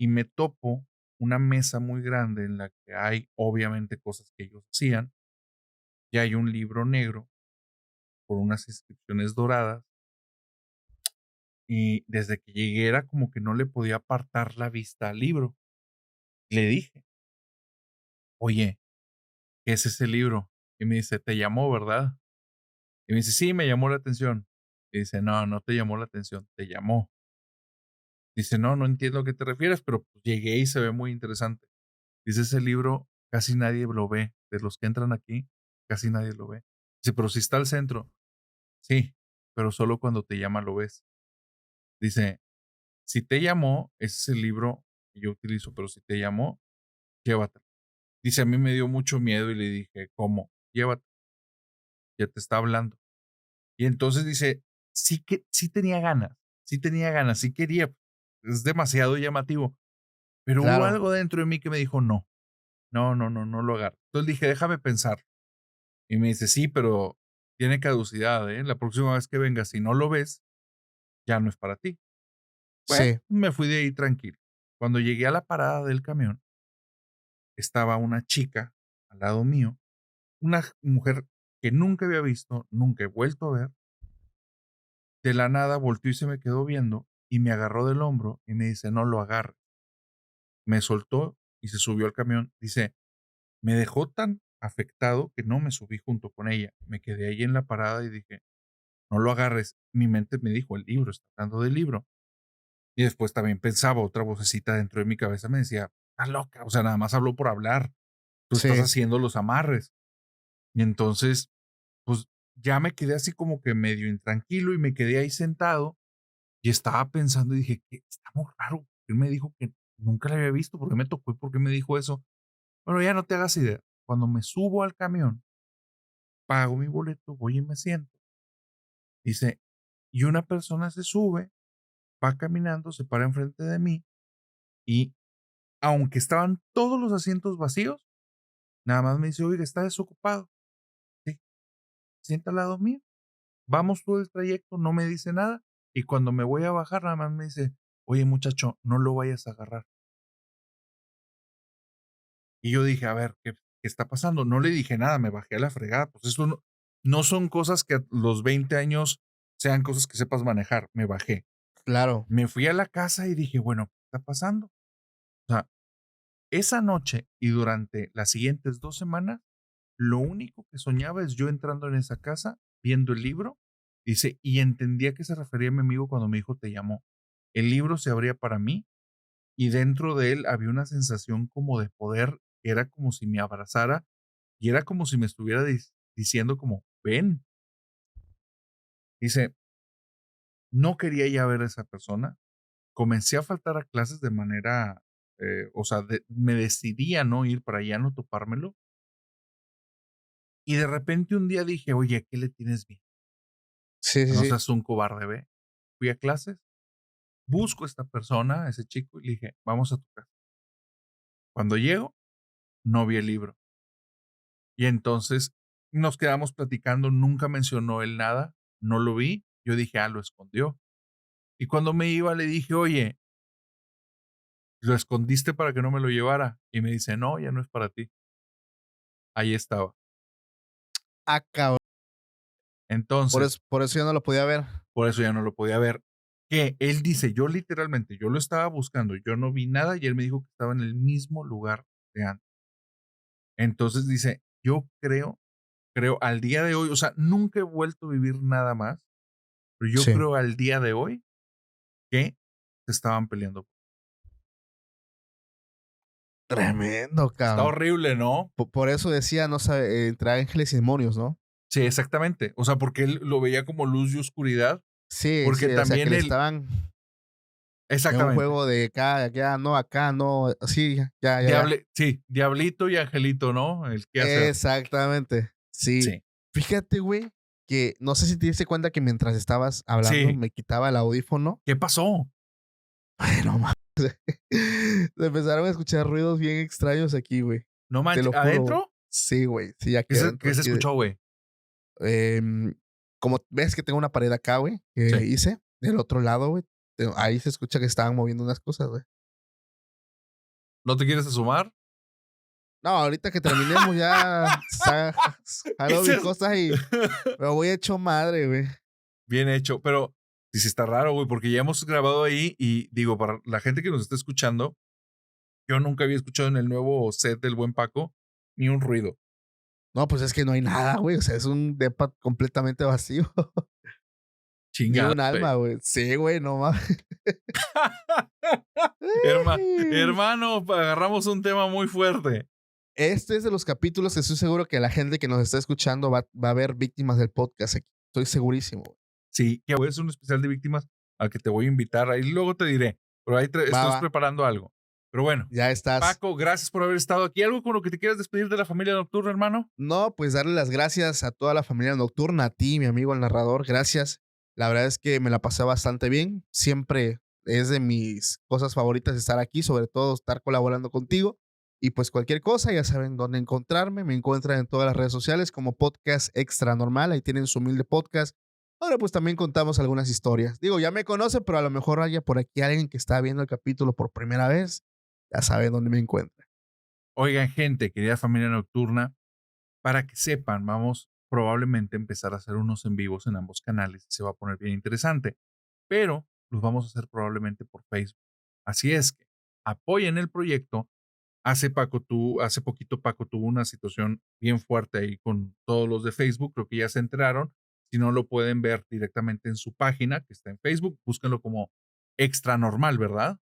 y me topo una mesa muy grande en la que hay obviamente cosas que ellos hacían. Y hay un libro negro por unas inscripciones doradas. Y desde que llegué era como que no le podía apartar la vista al libro. Le dije, oye, ¿qué es ese libro? Y me dice, te llamó, ¿verdad? Y me dice, sí, me llamó la atención. Y dice, no, no te llamó la atención, te llamó. Dice, no, no entiendo a qué te refieres, pero pues llegué y se ve muy interesante. Dice, ese libro casi nadie lo ve. De los que entran aquí, casi nadie lo ve. Dice, pero si está al centro. Sí, pero solo cuando te llama lo ves. Dice, si te llamó, ese es el libro que yo utilizo, pero si te llamó, llévatelo. Dice, a mí me dio mucho miedo y le dije, ¿cómo? Llévatelo, ya te está hablando. Y entonces dice, sí tenía ganas, sí quería, es demasiado llamativo, pero hubo claro, algo dentro de mí que me dijo, no, no, no, no, no lo agarro. Entonces dije, déjame pensar. Y me dice, sí, pero tiene caducidad, ¿eh? La próxima vez que vengas, si no lo ves, ya no es para ti. Bueno, sí, me fui de ahí tranquilo. Cuando llegué a la parada del camión, estaba una chica al lado mío, una mujer que nunca había visto, nunca he vuelto a ver. De la nada volteó y se me quedó viendo y me agarró del hombro y me dice, no lo agarre. Me soltó y se subió al camión. Dice, me dejó tan afectado que no me subí junto con ella. Me quedé ahí en la parada y dije, no lo agarres. Mi mente me dijo, el libro, está hablando del libro. Y después también pensaba, otra vocecita dentro de mi cabeza me decía, está loca, o sea, nada más habló por hablar. Tú estás sí, haciendo los amarres. Y entonces, pues ya me quedé así como que medio intranquilo y me quedé ahí sentado y estaba pensando y dije, que está muy raro. Él me dijo que nunca la había visto, ¿por qué me tocó y por qué me dijo eso? Bueno, ya no te hagas idea. Cuando me subo al camión, pago mi boleto, voy y me siento. Dice, y una persona se sube, va caminando, se para enfrente de mí y aunque estaban todos los asientos vacíos, nada más me dice, oiga, está desocupado. Sí, se sienta al lado mío. Vamos todo el trayecto, no me dice nada. Y cuando me voy a bajar, nada más me dice, oye muchacho, no lo vayas a agarrar. Y yo dije, a ver, ¿qué está pasando? No le dije nada, me bajé a la fregada. Pues eso no son cosas que a los 20 años sean cosas que sepas manejar. Me bajé. claro, Me fui a la casa y dije, bueno, ¿qué está pasando? O sea, esa noche y durante las siguientes 2 semanas, lo único que soñaba es yo entrando en esa casa, viendo el libro, dice, y entendía que se refería a mi amigo cuando me dijo, te llamó. El libro se abría para mí y dentro de él había una sensación como de poder, que era como si me abrazara y era como si me estuviera diciendo como, ven. Dice, no quería ya ver a esa persona. Comencé a faltar a clases de manera, o sea, me decidí a no ir para allá, no topármelo. Y de repente un día dije, oye, ¿qué le tienes bien? sí, sí, No sí, seas un cobarde, ve. Fui a clases, busco a esta persona, a ese chico, y le dije, vamos a tu casa. Cuando llego, no vi el libro. Y entonces nos quedamos platicando, nunca mencionó él nada, no lo vi. Yo dije, lo escondió. Y cuando me iba le dije, oye, lo escondiste para que no me lo llevara. Y me dice, no, ya no es para ti. Ahí estaba. Ah, cabrón. Entonces, Por eso ya no lo podía ver. por eso ya no lo podía ver. Que él dice, yo literalmente, yo lo estaba buscando, yo no vi nada y él me dijo que estaba en el mismo lugar de antes. Entonces dice, yo creo al día de hoy, o sea, nunca he vuelto a vivir nada más, pero yo Sí. creo al día de hoy que se estaban peleando. Tremendo, Está cabrón. horrible, ¿no? Por eso decía, no sabe, entre ángeles y demonios, ¿no? Sí, exactamente. O sea, porque él lo veía como luz y oscuridad, Sí, porque sí, o sea, que también le él, estaban en un exactamente. juego de acá, no, sí, ya. Sí, diablito y angelito, ¿no? El qué hacer. Exactamente, sí. Sí, Fíjate, güey, que no sé si te diste cuenta que mientras estabas hablando sí. me quitaba el audífono. ¿Qué pasó? Ay, no mames. Se empezaron a escuchar ruidos bien extraños aquí, güey. No Te manches, lo juro, güey. ¿adentro? Sí, güey, sí, aquí ¿Qué adentro, se aquí escuchó, güey? em, como ves que tengo una pared acá, güey, que Sí. hice, del otro lado, güey, ahí se escucha que estaban moviendo unas cosas, güey. ¿No te quieres asomar? No, ahorita que terminemos ya jalo Ese mis es cosas y me voy hecho madre, güey. bien hecho, pero sí está raro, güey, porque ya hemos grabado ahí y digo, para la gente que nos está escuchando, yo nunca había escuchado en el nuevo set del Buen Paco ni un ruido. No, pues es que no hay nada, güey, o sea, es un depa completamente vacío. Ni Chingado, un güey. alma, güey. Sí, güey, no mames. Hermano, agarramos un tema muy fuerte. Este es de los capítulos que estoy seguro que la gente que nos está escuchando va a ver víctimas del podcast aquí. Estoy segurísimo, güey. Sí, que voy a hacer un especial de víctimas al que te voy a invitar. Ahí luego te diré, pero ahí Va, estamos va, preparando algo. Pero bueno, ya estás. Paco, gracias por haber estado aquí. ¿Algo con lo que te quieras despedir de la familia nocturna, hermano? No, pues darle las gracias a toda la familia nocturna, a ti, mi amigo el narrador, gracias. La verdad es que me la pasé bastante bien. Siempre es de mis cosas favoritas estar aquí, sobre todo estar colaborando contigo. Y pues cualquier cosa, ya saben dónde encontrarme. Me encuentran en todas las redes sociales como Podcast Extra Normal. Ahí tienen su humilde podcast. Ahora pues también contamos algunas historias. Digo, ya me conocen, pero a lo mejor haya por aquí alguien que está viendo el capítulo por primera vez. Ya saben dónde me encuentran. Oigan, gente, querida familia nocturna, para que sepan, vamos probablemente a empezar a hacer unos en vivos en ambos canales. Se va a poner bien interesante, pero los vamos a hacer probablemente por Facebook. Así es que apoyen el proyecto. Hace poquito Paco tuvo una situación bien fuerte ahí con todos los de Facebook, creo que ya se enteraron. Si no lo pueden ver directamente en su página, que está en Facebook, búsquenlo como Extra Normal, ¿verdad?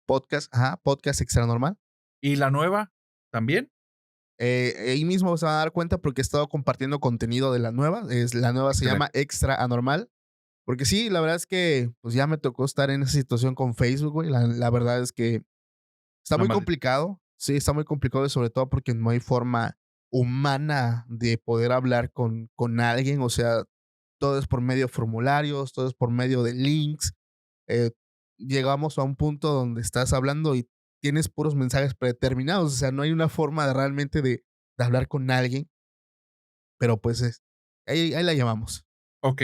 Podcast, ajá, Podcast Extra Normal. Y la nueva también. Ahí mismo se van a dar cuenta porque he estado compartiendo contenido de la nueva. La nueva se llama Excelente. Extra Anormal. Porque sí, la verdad es que pues ya me tocó estar en esa situación con Facebook, güey. La verdad es que está La muy maldición. complicado. Sí, está muy complicado y sobre todo porque no hay forma humana de poder hablar con alguien. O sea, todo es por medio de formularios, todo es por medio de links. Eh, llegamos a un punto donde estás hablando y tienes puros mensajes predeterminados. O sea, no hay una forma de realmente de hablar con alguien, pero pues ahí la llamamos. Ok.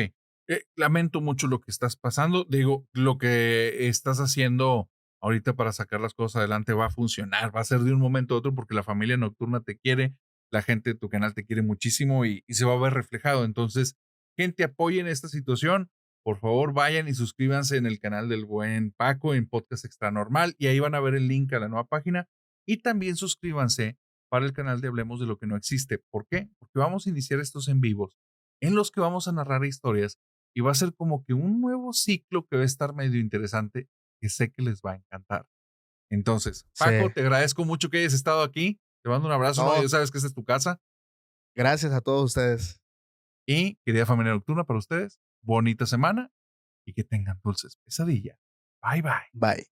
Lamento mucho lo que estás pasando. Digo, lo que estás haciendo ahorita para sacar las cosas adelante va a funcionar, va a ser de un momento a otro porque la familia nocturna te quiere, la gente de tu canal te quiere muchísimo y se va a ver reflejado. Entonces, gente, apoyen esta situación. Por favor, vayan y suscríbanse en el canal del buen Paco en Podcast Extra Normal y ahí van a ver el link a la nueva página. Y también suscríbanse para el canal de Hablemos de lo que no existe. ¿Por qué? Porque vamos a iniciar estos en vivos en los que vamos a narrar historias y va a ser como que un nuevo ciclo que va a estar medio interesante que sé que les va a encantar. Entonces, Sí. Paco, te agradezco mucho que hayas estado aquí. Te mando un abrazo, ¿no? No, Ya sabes que esta es tu casa. gracias a todos ustedes. Y querida familia nocturna para ustedes, bonita semana y que tengan dulces pesadillas. Bye bye. Bye.